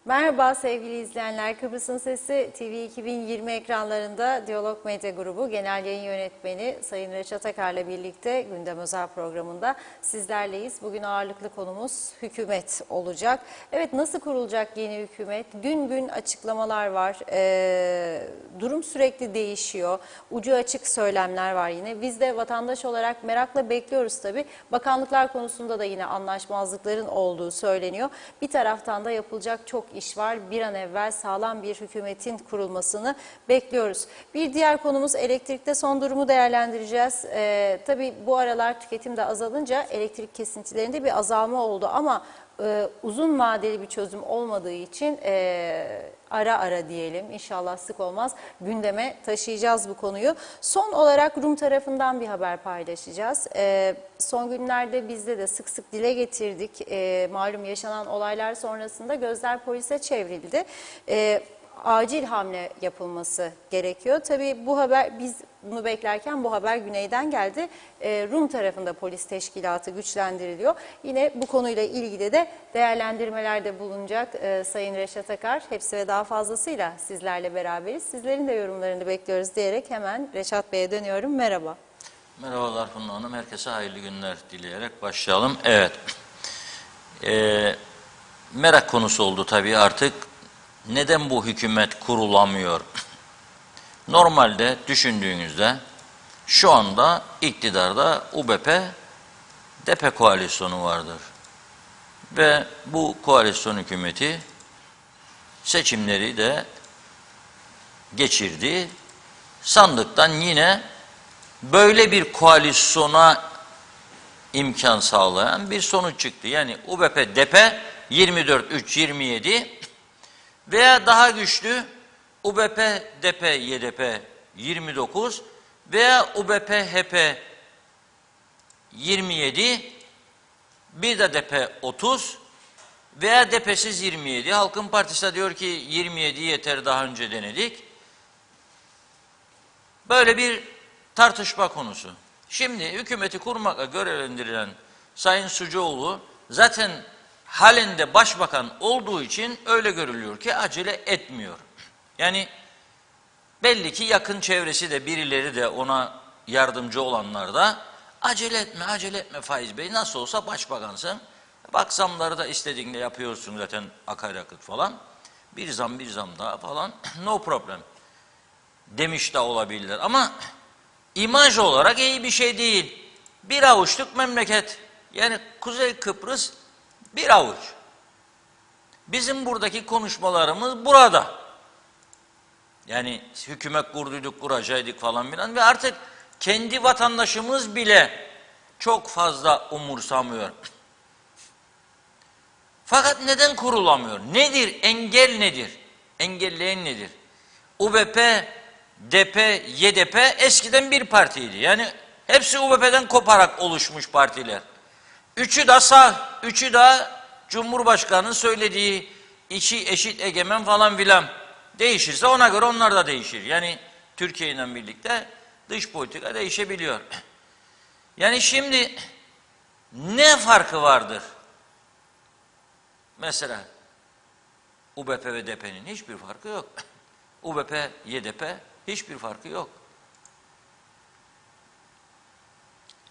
Merhaba sevgili izleyenler. Kıbrıs'ın Sesi TV 2020 ekranlarında Diyalog Medya Grubu Genel Yayın Yönetmeni Sayın Reşat Akar'la birlikte Gündem Özel programında sizlerleyiz. Bugün ağırlıklı konumuz hükümet olacak. Evet, nasıl kurulacak yeni hükümet? Gün gün açıklamalar var. Durum sürekli değişiyor. Ucu açık söylemler var yine. Biz de vatandaş olarak merakla bekliyoruz tabii. Bakanlıklar konusunda da yine anlaşmazlıkların olduğu söyleniyor. Bir taraftan da yapılacak çok iş var. Bir an evvel sağlam bir hükümetin kurulmasını bekliyoruz. Bir diğer konumuz elektrikte son durumu değerlendireceğiz. Tabii bu aralar tüketim de azalınca elektrik kesintilerinde bir azalma oldu ama uzun vadeli bir çözüm olmadığı için ara ara diyelim, inşallah sık olmaz, gündeme taşıyacağız bu konuyu. Son olarak Rum tarafından bir haber paylaşacağız. Son günlerde bizde de sık sık dile getirdik. Malum yaşanan olaylar sonrasında gözler polise çevrildi. Acil hamle yapılması gerekiyor. Tabii bu haber, biz bunu beklerken bu haber güneyden geldi. Rum tarafında polis teşkilatı güçlendiriliyor. Yine bu konuyla ilgili de değerlendirmelerde bulunacak Sayın Reşat Akar. Hepsi ve daha fazlasıyla sizlerle beraberiz. Sizlerin de yorumlarını bekliyoruz diyerek hemen Reşat Bey'e dönüyorum. Merhaba. Merhabalar Funda Hanım. Herkese hayırlı günler dileyerek başlayalım. Evet. Merak konusu oldu tabii artık. Neden bu hükümet kurulamıyor? Normalde düşündüğünüzde şu anda iktidarda UBP-DP koalisyonu vardır. Ve bu koalisyon hükümeti seçimleri de geçirdi. Sandıktan yine böyle bir koalisyona imkan sağlayan bir sonuç çıktı. Yani UBP-DP 24-3-27 veya daha güçlü UBP-DP-YDP 29 veya UBP-HP 27, bir de DP 30 veya DP'siz 27. Halkın Partisi de diyor ki 27 yeter, daha önce denedik. Böyle bir tartışma konusu. Şimdi hükümeti kurmakla görevlendirilen Sayın Sucuoğlu zaten halinde başbakan olduğu için öyle görülüyor ki acele etmiyor. Yani belli ki yakın çevresi de, birileri de, ona yardımcı olanlar da acele etme Faiz Bey, nasıl olsa başbakansın. Bak, zamları da istediğinde yapıyorsun zaten, akaryakıt falan. Bir zam daha falan, no problem demiş de olabilirler. Ama imaj olarak iyi bir şey değil. Bir avuçluk memleket. Yani Kuzey Kıbrıs bir avuç. Bizim buradaki konuşmalarımız burada. Yani hükümet kurduyduk, kuracaktık falan filan ve artık kendi vatandaşımız bile çok fazla umursamıyor. Fakat neden kurulamıyor? Nedir? Engel nedir? Engelleyen nedir? UBP, DP, YDP eskiden bir partiydi. Yani hepsi UBP'den koparak oluşmuş partiler. Üçü de sağ, üçü de Cumhurbaşkanı'nın söylediği içi eşit egemen falan filan. Değişirse ona göre onlar da değişir. Yani Türkiye ile birlikte dış politika değişebiliyor. Yani şimdi ne farkı vardır? Mesela UBP ve DP'nin hiçbir farkı yok. UBP, YDP hiçbir farkı yok.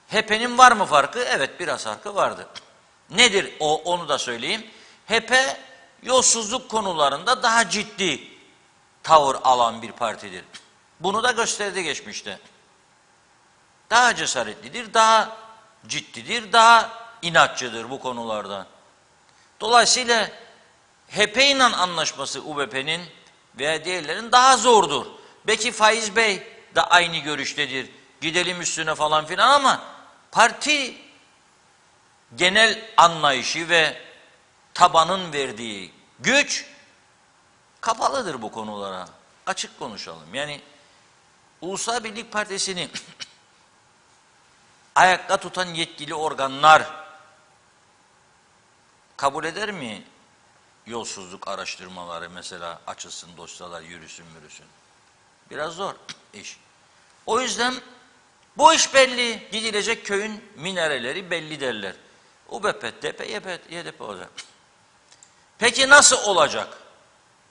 HP'nin var mı farkı? Evet, biraz farkı vardı. Nedir o, onu da söyleyeyim. HP yolsuzluk konularında daha ciddi tavır alan bir partidir. Bunu da gösterdi geçmişte. Daha cesaretlidir, daha ciddidir, daha inatçıdır bu konularda. Dolayısıyla HP ile anlaşması UBP'nin veya diğerlerin daha zordur. Belki Faiz Bey de aynı görüştedir. Gidelim üstüne falan filan ama parti genel anlayışı ve tabanın verdiği güç kapalıdır bu konulara. Açık konuşalım. Yani Ulusal Birlik Partisi'ni ayakta tutan yetkili organlar kabul eder mi? Yolsuzluk araştırmaları mesela açılsın, dosyalar yürüsün. Biraz zor iş. O yüzden bu iş belli. Gidilecek köyün minareleri belli derler. UBP, DP, YDP olacak. Peki nasıl olacak?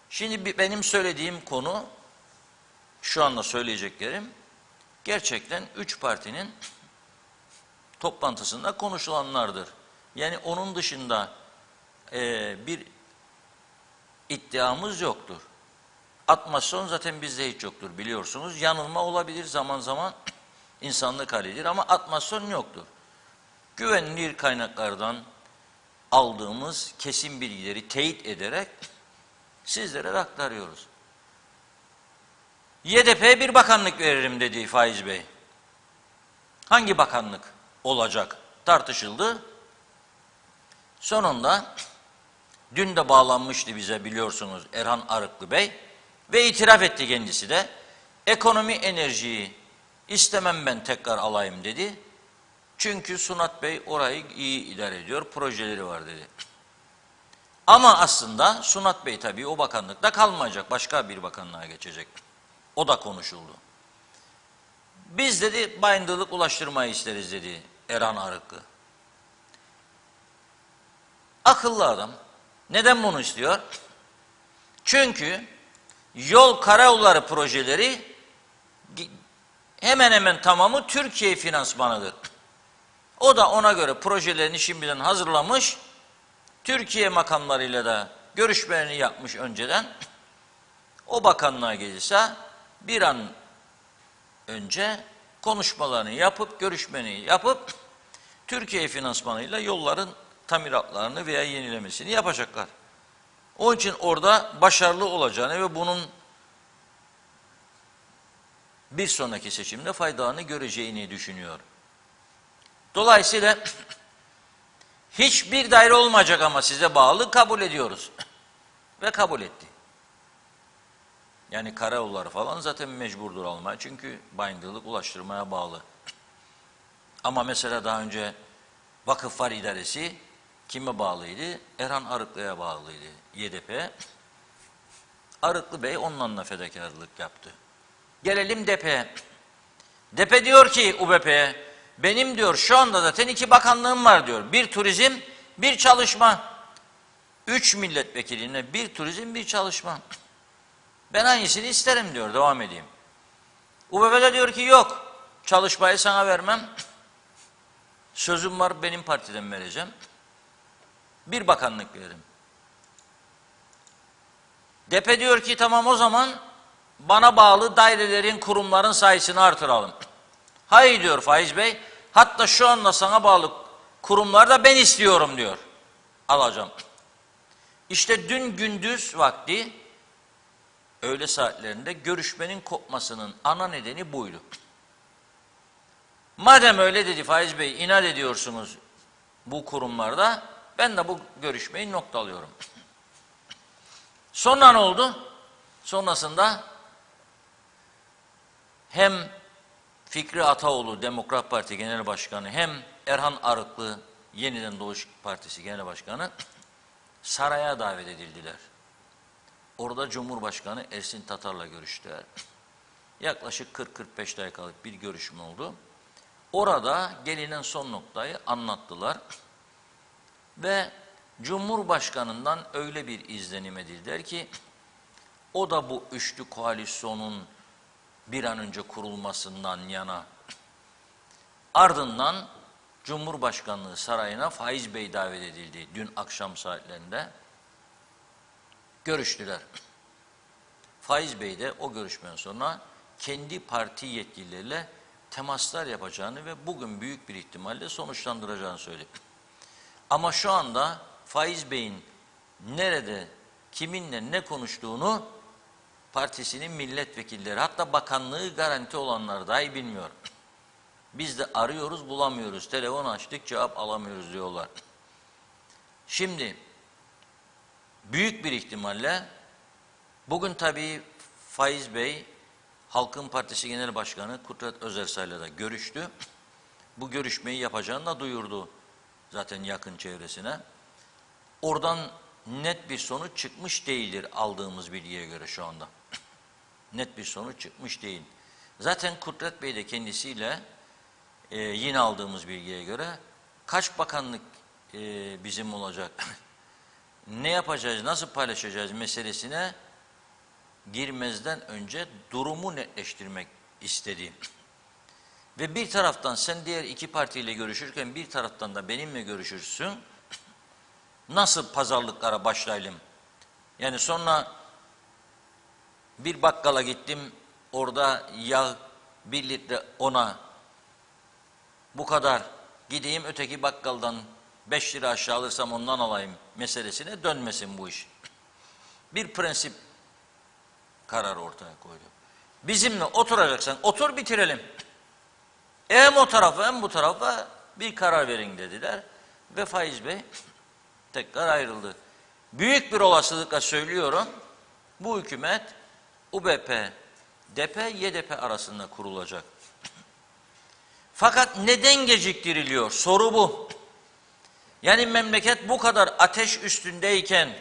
Şimdi benim söylediğim konu, şu anda söyleyeceklerim, gerçekten 3 partinin toplantısında konuşulanlardır. Yani onun dışında bir iddiamız yoktur. Atmasyon zaten bizde hiç yoktur biliyorsunuz. Yanılma olabilir zaman zaman, insanlık halidir ama atmasyon yoktur. Güvenilir kaynaklardan aldığımız kesin bilgileri teyit ederek sizlere aktarıyoruz. YDP'ye bir bakanlık veririm dedi Faiz Bey. Hangi bakanlık olacak tartışıldı. Sonunda dün de bağlanmıştı bize biliyorsunuz Erhan Arıklı Bey ve itiraf etti kendisi de. Ekonomi enerjiyi istemem ben tekrar alayım dedi. Çünkü Sunat Bey orayı iyi idare ediyor, projeleri var dedi. Ama aslında Sunat Bey tabii o bakanlıkta kalmayacak, başka bir bakanlığa geçecek. O da konuşuldu. Biz dedi bayındırlık ulaştırmayı isteriz dedi Erhan Arıklı. Akıllı adam. Neden bunu istiyor? Çünkü yol karayolları projeleri hemen hemen tamamı Türkiye finansmanıdır. O da ona göre projelerini şimdiden hazırlamış, Türkiye makamlarıyla da görüşmelerini yapmış önceden. O bakanlığa gelirse bir an önce konuşmalarını yapıp, görüşmeni yapıp, Türkiye finansmanıyla yolların tamiratlarını veya yenilemesini yapacaklar. Onun için orada başarılı olacağını ve bunun bir sonraki seçimde faydalarını göreceğini düşünüyor. Dolayısıyla hiçbir daire olmayacak ama size bağlı kabul ediyoruz. Ve kabul etti. Yani karayolları falan zaten mecburdur almaya çünkü bayındırlık ulaştırmaya bağlı. Ama mesela daha önce Vakıflar İdaresi kime bağlıydı? Erhan Arıklı'ya bağlıydı. YDP. Arıklı Bey onunla fedakarlık yaptı. Gelelim DP'ye. DP diyor ki UBP'ye, benim diyor şu anda zaten 2 bakanlığım var diyor. Bir turizm, bir çalışma. 3 milletvekiline bir turizm, bir çalışma. Ben hangisini isterim diyor, devam edeyim. UBP de diyor ki yok, çalışmayı sana vermem. Sözüm var, benim partiden vereceğim. Bir bakanlık veririm. DP diyor ki tamam o zaman bana bağlı dairelerin, kurumların sayısını artıralım. Hayır diyor Faiz Bey, hatta şu anda sana bağlı kurumları da ben istiyorum diyor. Alacağım. İşte dün gündüz vakti öğle saatlerinde görüşmenin kopmasının ana nedeni buydu. Madem öyle dedi Faiz Bey, inat ediyorsunuz bu kurumlarda, ben de bu görüşmeyi noktalıyorum. Sonra ne oldu? Sonrasında hem Fikri Ataoğlu Demokrat Parti Genel Başkanı hem Erhan Arıklı Yeniden Doğuş Partisi Genel Başkanı saraya davet edildiler. Orada Cumhurbaşkanı Ersin Tatar'la görüştüler. Yaklaşık 40-45 dakikalık bir görüşme oldu. Orada gelinen son noktayı anlattılar. Ve Cumhurbaşkanı'ndan öyle bir izlenim edildiler ki o da bu üçlü koalisyonun bir an önce kurulmasından yana. Ardından Cumhurbaşkanlığı Sarayı'na Faiz Bey davet edildi dün akşam saatlerinde. Görüştüler. Faiz Bey de o görüşmeden sonra kendi parti yetkilileriyle temaslar yapacağını ve bugün büyük bir ihtimalle sonuçlandıracağını söyledi. Ama şu anda Faiz Bey'in nerede, kiminle ne konuştuğunu partisinin milletvekilleri, hatta bakanlığı garanti olanlar dahi bilmiyor. Biz de arıyoruz, bulamıyoruz. Telefon açtık, cevap alamıyoruz diyorlar. Şimdi büyük bir ihtimalle bugün tabii Faiz Bey, Halkın Partisi Genel Başkanı Kudret Özersay'la da görüştü. Bu görüşmeyi yapacağını da duyurdu zaten yakın çevresine. Oradan net bir sonuç çıkmış değildir aldığımız bilgiye göre şu anda. Net bir sonuç çıkmış değil. Zaten Kudret Bey de kendisiyle yine aldığımız bilgiye göre kaç bakanlık bizim olacak, ne yapacağız, nasıl paylaşacağız meselesine girmezden önce durumu netleştirmek istediğim. Ve bir taraftan sen diğer iki partiyle görüşürken bir taraftan da benimle görüşürsün. Nasıl pazarlıklara başlayalım? Yani sonra bir bakkala gittim, orada yağ 1 litre ona bu kadar, gideyim öteki bakkaldan 5 lira aşağı alırsam ondan alayım meselesine dönmesin bu iş. Bir prensip kararı ortaya koydu. Bizimle oturacaksan otur bitirelim. Hem o tarafa hem bu tarafa bir karar verin dediler. Ve Faiz Bey tekrar ayrıldı. Büyük bir olasılıkla söylüyorum, bu hükümet UBP, DP, YDP arasında kurulacak. Fakat neden geciktiriliyor? Soru bu. Yani memleket bu kadar ateş üstündeyken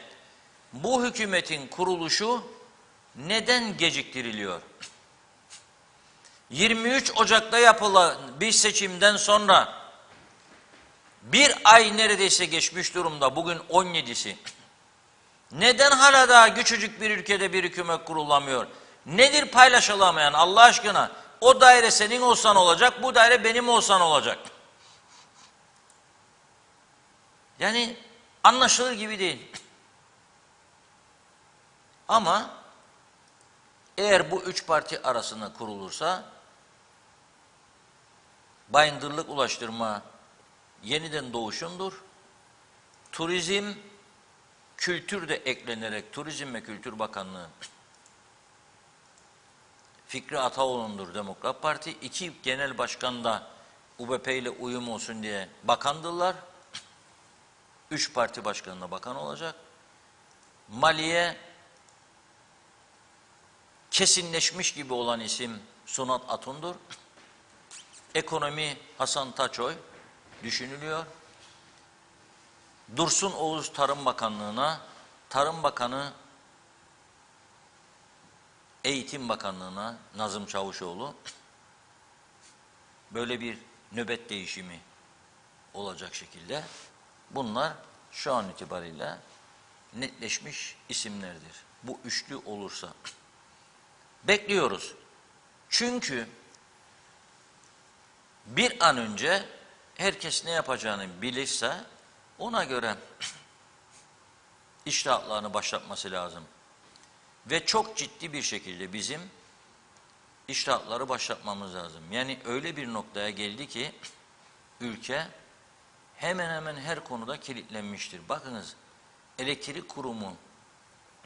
bu hükümetin kuruluşu neden geciktiriliyor? 23 Ocak'ta yapılan bir seçimden sonra bir ay neredeyse geçmiş durumda, bugün 17'si. Neden hala daha küçücük bir ülkede bir hükümet kurulamıyor? Nedir paylaşılamayan Allah aşkına? O daire senin olsan olacak, bu daire benim olsan olacak. Yani anlaşılır gibi değil. Ama eğer bu üç parti arasında kurulursa, Bayındırlık Ulaştırma yeniden doğuşundur. Turizm, kültür de eklenerek Turizm ve Kültür Bakanlığı Fikri Ataoğlu'ndur Demokrat Parti. 2 genel başkan da UBP ile uyum olsun diye bakandırlar. 3 parti başkanına bakan olacak. Maliye kesinleşmiş gibi olan isim Sunat Atun'dur. Ekonomi Hasan Taçoy düşünülüyor. Dursun Oğuz Tarım Bakanlığı'na, Tarım Bakanı Eğitim Bakanlığı'na Nazım Çavuşoğlu, böyle bir nöbet değişimi olacak şekilde bunlar şu an itibariyle netleşmiş isimlerdir. Bu üçlü olursa. Bekliyoruz. Çünkü bir an önce herkes ne yapacağını bilirse ona göre iştahatlarını başlatması lazım. Ve çok ciddi bir şekilde bizim iştahatları başlatmamız lazım. Yani öyle bir noktaya geldi ki ülke hemen hemen her konuda kilitlenmiştir. Bakınız, elektrik kurumu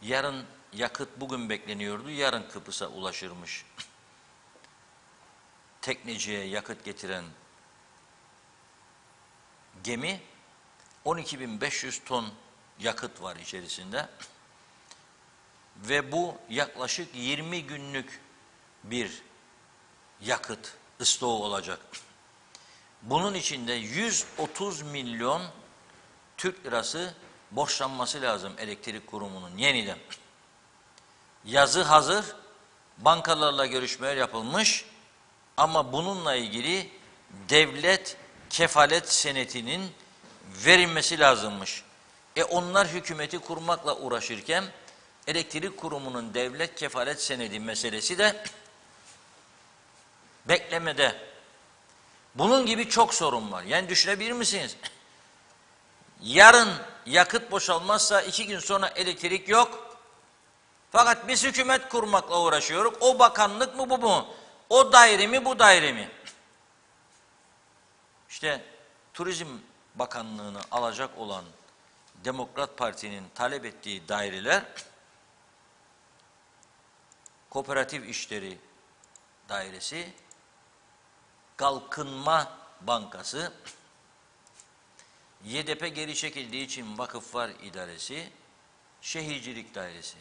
yarın yakıt bugün bekleniyordu, yarın Kıbrıs'a ulaşırmış. Tekneciye yakıt getiren gemi 12.500 ton yakıt var içerisinde. Ve bu yaklaşık 20 günlük bir yakıt stoğu olacak. Bunun içinde 130 milyon Türk lirası borçlanması lazım elektrik kurumunun yeniden. Yazı hazır, bankalarla görüşmeler yapılmış ama bununla ilgili devlet kefalet senetinin verilmesi lazımmış. Onlar hükümeti kurmakla uğraşırken elektrik kurumunun devlet kefalet senedi meselesi de beklemede. Bunun gibi çok sorun var. Yani düşünebilir misiniz? Yarın yakıt boşalmazsa 2 gün sonra elektrik yok. Fakat biz hükümet kurmakla uğraşıyoruz. O bakanlık mı bu mu? O daire mi bu daire mi? İşte Turizm Bakanlığı'nı alacak olan Demokrat Parti'nin talep ettiği daireler Kooperatif İşleri Dairesi, Kalkınma Bankası, YDP geri çekildiği için Vakıflar İdaresi, Şehircilik Dairesi.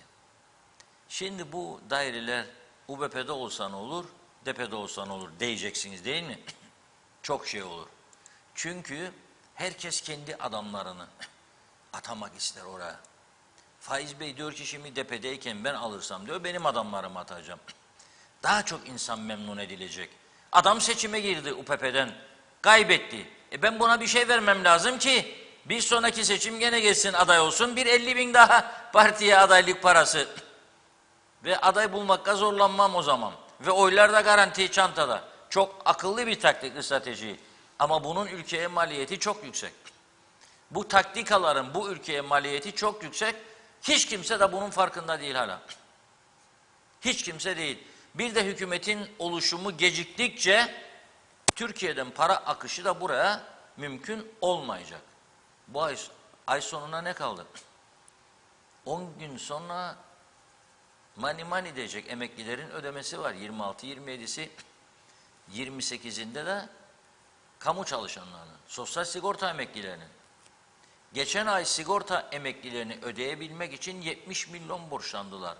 Şimdi bu daireler UBP'de olsa ne olur, DP'de olsa ne olur diyeceksiniz değil mi? Çok şey olur. Çünkü herkes kendi adamlarını atamak ister oraya. Faiz Bey diyor ki şimdi DP'deyken ben alırsam diyor benim adamlarımı atacağım. Daha çok insan memnun edilecek. Adam seçime girdi UPP'den, kaybetti. Ben buna bir şey vermem lazım ki Bir sonraki seçim gene geçsin aday olsun. Bir 50 bin daha partiye adaylık parası. Ve aday bulmakta zorlanmam o zaman. Ve oylar da garanti çantada. Çok akıllı bir taktik, strateji. Ama bunun ülkeye maliyeti çok yüksek. Bu taktikaların bu ülkeye maliyeti çok yüksek. Hiç kimse de bunun farkında değil hala. Hiç kimse değil. Bir de hükümetin oluşumu geciktikçe Türkiye'den para akışı da buraya mümkün olmayacak. Bu ay sonuna ne kaldı? 10 gün sonra mani diyecek emeklilerin ödemesi var. 26-27'si, 28'inde de kamu çalışanlarının, sosyal sigorta emeklilerinin. Geçen ay sigorta emeklilerini ödeyebilmek için 70 milyon borçlandılar.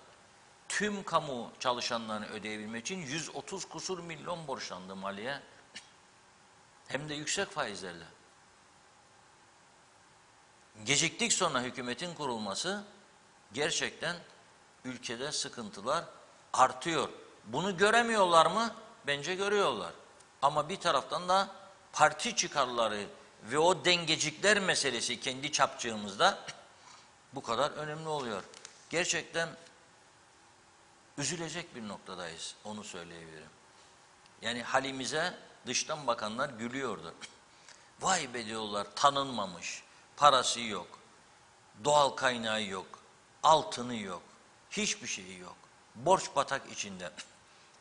Tüm kamu çalışanlarını ödeyebilmek için 130 kusur milyon borçlandı maliye. Hem de yüksek faizlerle. Geciktik sonra hükümetin kurulması gerçekten ülkede sıkıntılar artıyor. Bunu göremiyorlar mı? Bence görüyorlar. Ama bir taraftan da parti çıkarları ve o dengecikler meselesi kendi çapçığımızda bu kadar önemli oluyor. Gerçekten üzülecek bir noktadayız, onu söyleyebilirim. Yani halimize dıştan bakanlar gülüyordu. Vay be diyorlar, tanınmamış, parası yok, doğal kaynağı yok, altını yok, hiçbir şeyi yok. Borç batak içinde.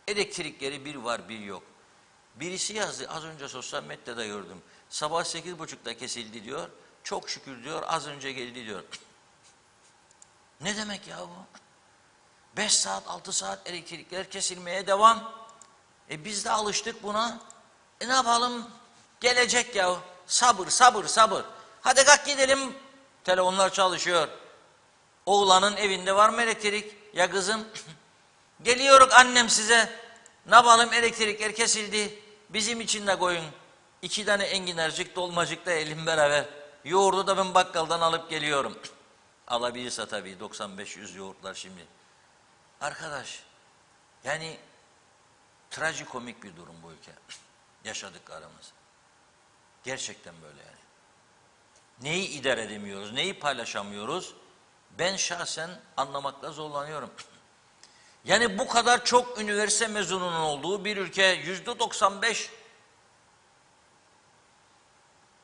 Elektrikleri bir var bir yok. Birisi yazdı, az önce sosyal medyada gördüm. Sabah 8.30'da kesildi diyor, çok şükür diyor, az önce geldi diyor. Ne demek ya bu? 5 saat, 6 saat elektrikler kesilmeye devam. Biz de alıştık buna. Ne yapalım? Gelecek ya. Sabır, sabır, sabır. Hadi kalk gidelim. Telefonlar çalışıyor. Oğlanın evinde var mı elektrik? Ya kızım? Geliyoruz annem size. Ne yapalım, elektrikler kesildi. Bizim için de koyun. 2 tane enginarcık, dolmacık da elim beraber. Yoğurdu da ben bakkaldan alıp geliyorum. Alabilirse tabii 95-100 yoğurtlar şimdi. Arkadaş, yani trajikomik bir durum bu ülke. Yaşadıklarımız. Gerçekten böyle yani. Neyi idare edemiyoruz, neyi paylaşamıyoruz? Ben şahsen anlamakta zorlanıyorum. Yani bu kadar çok üniversite mezununun olduğu bir ülke, %95,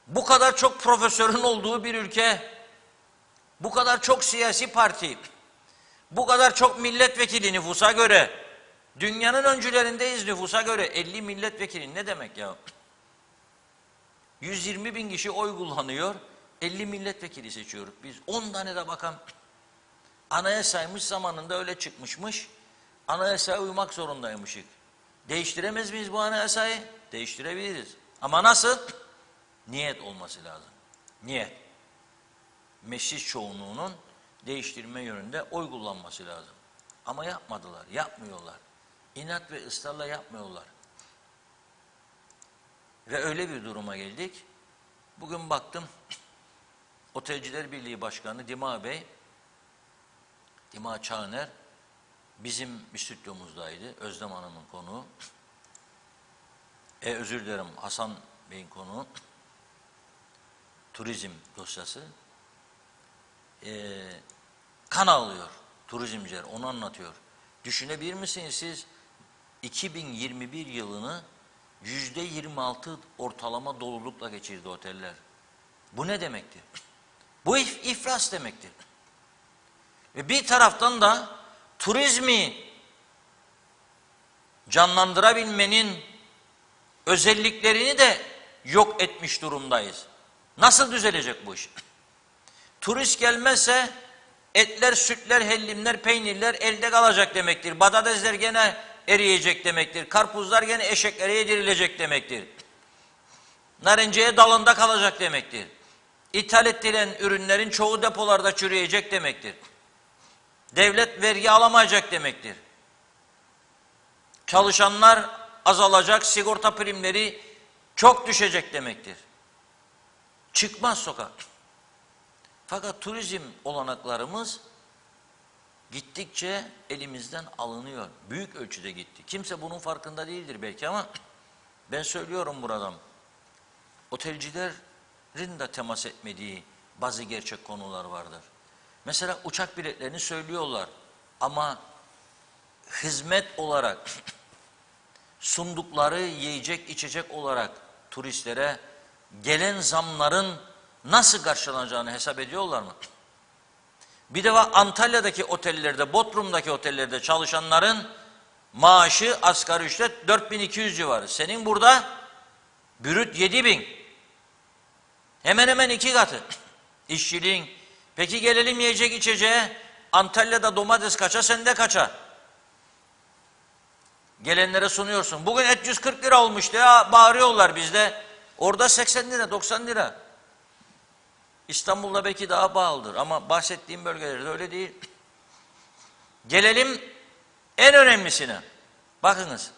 bu kadar çok profesörün olduğu bir ülke, bu kadar çok siyasi parti, bu kadar çok milletvekili nüfusa göre, dünyanın öncülerindeyiz nüfusa göre. 50 milletvekili ne demek ya? 120 bin kişi oy kullanıyor, 50 milletvekili seçiyoruz. Biz 10 tane de bakan, anayasaymış zamanında öyle çıkmışmış, anayasaya uymak zorundaymışık. Değiştiremez miyiz bu anayasayı? Değiştirebiliriz. Ama nasıl? Niyet olması lazım. Niyet. Meclis çoğunluğunun değiştirme yönünde oy kullanması lazım. Ama yapmadılar, yapmıyorlar. İnat ve ısrarla yapmıyorlar. Ve öyle bir duruma geldik. Bugün baktım, Otelciler Birliği Başkanı Dima Bey, Dima Çağner, bizim bir stüdyomuzdaydı. Özlem Hanım'ın konuğu. Özür dilerim, Hasan Bey'in konuğu. Turizm dosyası. Kan ağlıyor turizmciler, onu anlatıyor. Düşünebilir misiniz siz 2021 yılını %26 ortalama dolulukla geçirdi oteller. Bu ne demektir? Bu iflas demektir. Ve bir taraftan da turizmi canlandırabilmenin özelliklerini de yok etmiş durumdayız. Nasıl düzelecek bu iş? Turist gelmezse etler, sütler, hellimler, peynirler elde kalacak demektir. Patatesler gene eriyecek demektir. Karpuzlar gene eşeklere yedirilecek demektir. Narenciye dalında kalacak demektir. İthal edilen ürünlerin çoğu depolarda çürüyecek demektir. Devlet vergi alamayacak demektir. Çalışanlar azalacak, sigorta primleri çok düşecek demektir. Çıkmaz sokak. Fakat turizm olanaklarımız gittikçe elimizden alınıyor. Büyük ölçüde gitti. Kimse bunun farkında değildir belki ama ben söylüyorum buradan. Otelcilerin de temas etmediği bazı gerçek konular vardır. Mesela uçak biletlerini söylüyorlar ama hizmet olarak sundukları yiyecek içecek olarak turistlere gelen zamların nasıl karşılanacağını hesap ediyorlar mı? Bir de Antalya'daki otellerde, Bodrum'daki otellerde çalışanların maaşı asgari ücret 4200 civarı. Senin burada brüt 7000. Hemen hemen 2 katı. İşçiliğin. Peki gelelim yiyecek içeceğe. Antalya'da domates kaça, sende kaça? Gelenlere sunuyorsun. Bugün et 140 lira olmuş diye bağırıyorlar bizde. Orada 80 lira, 90 lira. İstanbul'da belki daha pahalıdır ama bahsettiğim bölgelerde öyle değil. Gelelim en önemlisine. Bakınız.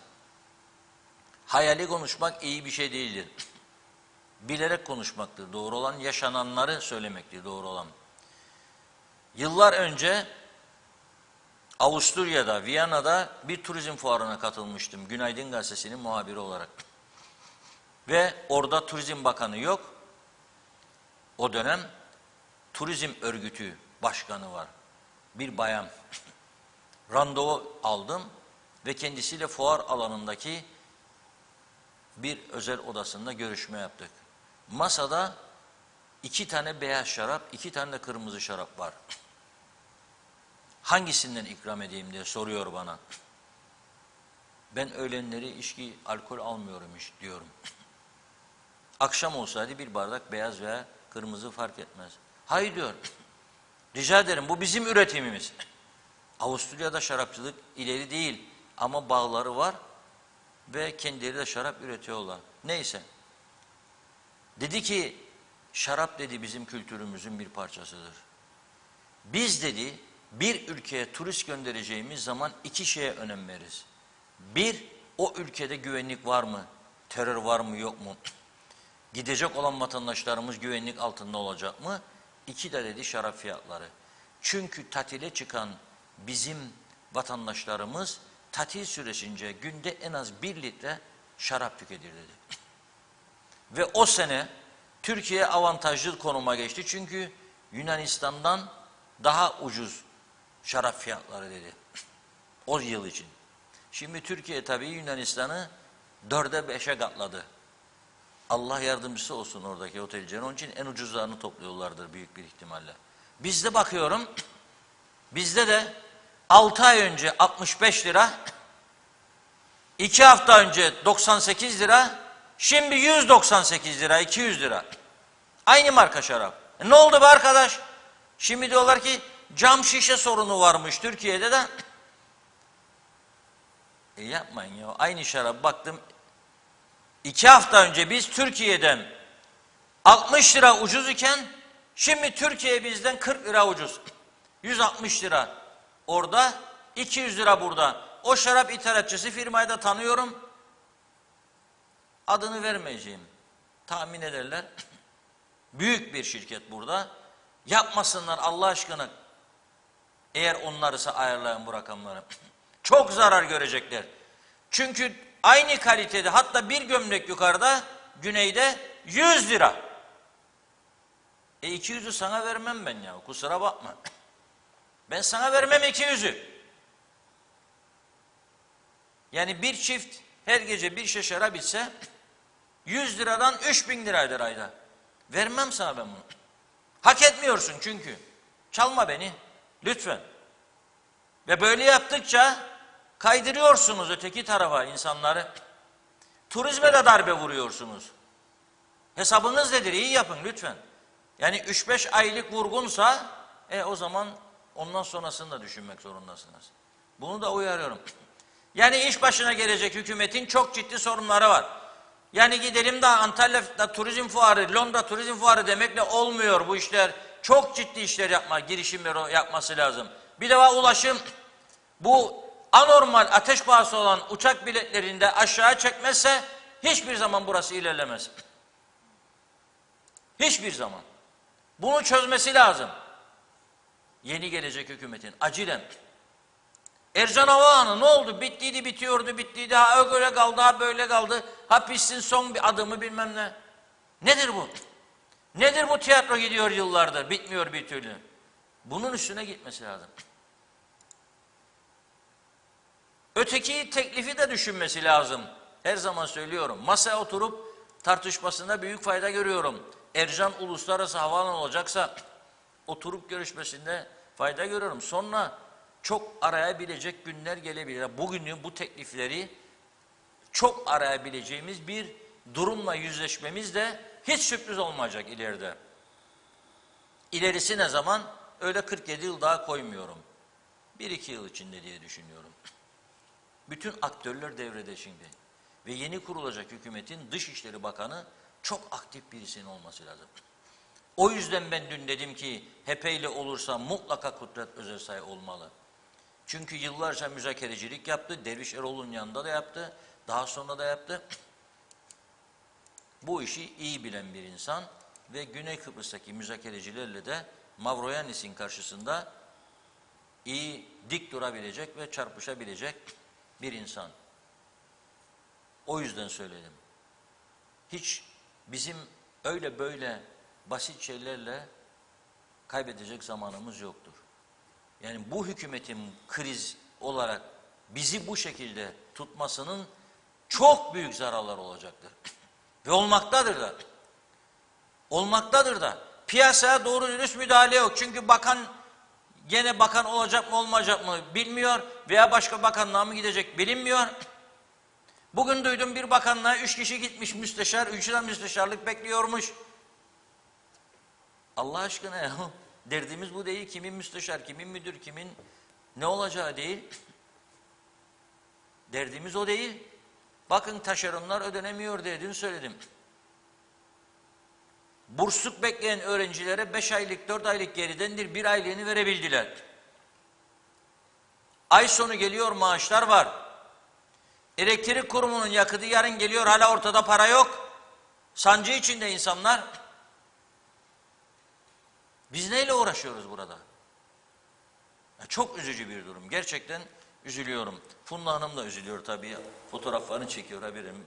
Hayali konuşmak iyi bir şey değildir. Bilerek konuşmaktır doğru olan, yaşananları söylemektir doğru olan. Yıllar önce Avusturya'da, Viyana'da bir turizm fuarına katılmıştım. Günaydın Gazetesi'nin muhabiri olarak. Ve orada Turizm Bakanı yok. O dönem Turizm Örgütü Başkanı var. Bir bayan. Randevu aldım ve kendisiyle fuar alanındaki bir özel odasında görüşme yaptık. Masada 2 tane beyaz şarap, 2 tane de kırmızı şarap var. Hangisinden ikram edeyim diye soruyor bana. Ben öğlenleri içki, alkol almıyorum hiç diyorum. Akşam olsaydı bir bardak beyaz veya kırmızı fark etmez. Hayır diyor. Rica ederim, bu bizim üretimimiz. Avusturya'da şarapçılık ileri değil ama bağları var ve kendileri de şarap üretiyorlar. Neyse. Dedi ki şarap dedi bizim kültürümüzün bir parçasıdır. Biz dedi bir ülkeye turist göndereceğimiz zaman 2 şeye önem veririz. Bir, o ülkede güvenlik var mı? Terör var mı yok mu? Gidecek olan vatandaşlarımız güvenlik altında olacak mı? 2 de dedi şarap fiyatları. Çünkü tatile çıkan bizim vatandaşlarımız tatil süresince günde en az 1 litre şarap tüketir dedi. Ve o sene Türkiye avantajlı konuma geçti. Çünkü Yunanistan'dan daha ucuz şarap fiyatları dedi. O yıl için. Şimdi Türkiye tabii Yunanistan'ı 4'e 5'e katladı. Allah yardımcısı olsun oradaki otelcilerin. Onun için en ucuzlarını topluyorlardır büyük bir ihtimalle. Bizde bakıyorum, bizde de 6 ay önce 65 lira, 2 hafta önce 98 lira, şimdi 198 lira, 200 lira. Aynı marka şarap. Ne oldu be arkadaş? Şimdi diyorlar ki cam şişe sorunu varmış Türkiye'de de. Yapmayın ya. Aynı şarap baktım. 2 hafta önce biz Türkiye'den 60 lira ucuz iken şimdi Türkiye bizden 40 lira ucuz. 160 lira orada, 200 lira burada. O şarap ithalatçısı firmayı da tanıyorum. Adını vermeyeceğim. Tahmin ederler. Büyük bir şirket burada. Yapmasınlar Allah aşkına. Eğer onlarsa ayarlayın bu rakamları. Çok zarar görecekler. Çünkü aynı kalitede hatta bir gömlek yukarıda güneyde 100 lira. 200'ü sana vermem ben ya, kusura bakma. Ben sana vermem 200'ü. Yani bir çift her gece bir şişe şarap içse 100 liradan 3000 liraydır ayda. Vermem sana ben bunu. Hak etmiyorsun çünkü. Çalma beni lütfen. Ve böyle yaptıkça kaydırıyorsunuz öteki tarafa insanları. Turizme de darbe vuruyorsunuz. Hesabınız nedir? İyi yapın lütfen. Yani 3-5 aylık vurgunsa o zaman ondan sonrasını da düşünmek zorundasınız. Bunu da uyarıyorum. Yani iş başına gelecek hükümetin çok ciddi sorunları var. Yani gidelim de Antalya'da turizm fuarı, Londra turizm fuarı demekle olmuyor bu işler. Çok ciddi işler girişimleri yapması lazım. Bir defa ulaşım, bu anormal ateş pahası olan uçak biletlerinde aşağı çekmezse hiçbir zaman burası ilerlemez. Hiçbir zaman. Bunu çözmesi lazım. Yeni gelecek hükümetin acilen. Ercan Havaalanı ne oldu? Bittiydi, bitiyordu, bittiydi. Ha öyle kaldı, ha böyle kaldı. Ha pistin son bir adımı bilmem ne. Nedir bu? Nedir bu tiyatro gidiyor yıllardır, bitmiyor bir türlü. Bunun üstüne gitmesi lazım. Öteki teklifi de düşünmesi lazım. Her zaman söylüyorum. Masaya oturup tartışmasında büyük fayda görüyorum. Ercan uluslararası havaalanı olacaksa oturup görüşmesinde fayda görüyorum. Sonra çok arayabilecek günler gelebilir. Bugünün bu teklifleri çok arayabileceğimiz bir durumla yüzleşmemiz de hiç sürpriz olmayacak ileride. İlerisi ne zaman? Öyle 47 yıl daha koymuyorum. 1-2 yıl içinde diye düşünüyorum. Bütün aktörler devrede şimdi. Ve yeni kurulacak hükümetin Dışişleri Bakanı çok aktif birisinin olması lazım. O yüzden ben dün dedim ki HP ile olursa mutlaka Kudret Özersay olmalı. Çünkü yıllarca müzakerecilik yaptı. Derviş Erol'un yanında da yaptı. Daha sonra da yaptı. Bu işi iyi bilen bir insan ve Güney Kıbrıs'taki müzakerecilerle de Mavroyannis'in karşısında iyi dik durabilecek ve çarpışabilecek bir insan. O yüzden söyledim. Hiç bizim öyle böyle basit şeylerle kaybedecek zamanımız yoktur. Yani bu hükümetin kriz olarak bizi bu şekilde tutmasının çok büyük zararları olacaktır. Ve olmaktadır da. Olmaktadır da. Piyasaya doğru dürüst müdahale yok. Çünkü bakan gene bakan olacak mı olmayacak mı bilmiyor veya başka bakanlığa mı gidecek bilinmiyor. Bugün duydum bir bakanlığa 3 kişi gitmiş müsteşar, 3'ü de müsteşarlık bekliyormuş. Allah aşkına ya, derdimiz bu değil. Kimin müsteşar, kimin müdür, kimin ne olacağı değil. Derdimiz o değil. Bakın taşeronlar ödenemiyor diye dün söyledim. Bursluk bekleyen öğrencilere 5 aylık, 4 aylık geridendir, 1 aylığını verebildiler. Ay sonu geliyor, maaşlar var. Elektrik kurumunun yakıtı yarın geliyor, hala ortada para yok. Sancı içinde insanlar. Biz neyle uğraşıyoruz burada? Çok üzücü bir durum. Gerçekten üzülüyorum. Funda Hanım da üzülüyor tabii. Fotoğraflarını çekiyor haberim.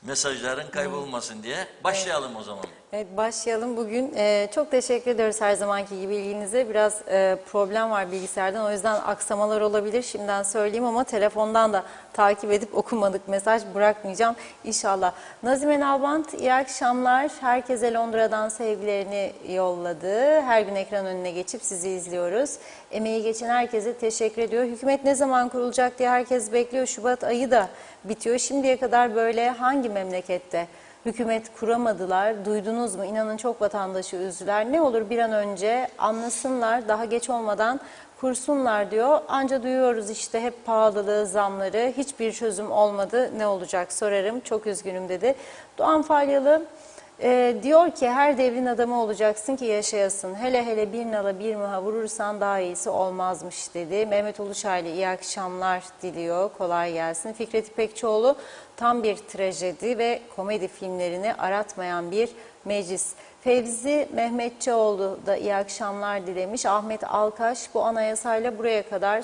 Mesajların kaybolmasın diye. Başlayalım o zaman. Evet, başlayalım bugün. Çok teşekkür ediyoruz her zamanki gibi ilginize. Biraz problem var bilgisayardan, o yüzden aksamalar olabilir. Şimdiden söyleyeyim ama telefondan da takip edip okumadık mesaj bırakmayacağım inşallah. Nazime Nalbant, iyi akşamlar. Herkese Londra'dan sevgilerini yolladı. Her gün ekran önüne geçip sizi izliyoruz. Emeği geçen herkese teşekkür ediyor. Hükümet ne zaman kurulacak diye herkes bekliyor. Şubat ayı da bitiyor. Şimdiye kadar böyle hangi memlekette hükümet kuramadılar? Duydunuz mu? İnanın çok vatandaşı üzdüler. Ne olur bir an önce anlasınlar, daha geç olmadan kursunlar diyor. Anca duyuyoruz işte hep pahalılığı, zamları, hiçbir çözüm olmadı. Ne olacak sorarım, çok üzgünüm dedi. Doğan Falyalı diyor ki her devrin adamı olacaksın ki yaşayasın. Hele hele bir nala bir mıha vurursan daha iyisi olmazmış dedi. Mehmet Uluşaylı iyi akşamlar diliyor. Kolay gelsin. Fikret İpekçioğlu tam bir trajedi ve komedi filmlerini aratmayan bir meclis. Fevzi Mehmetçioğlu da iyi akşamlar dilemiş. Ahmet Alkaş bu anayasayla buraya kadar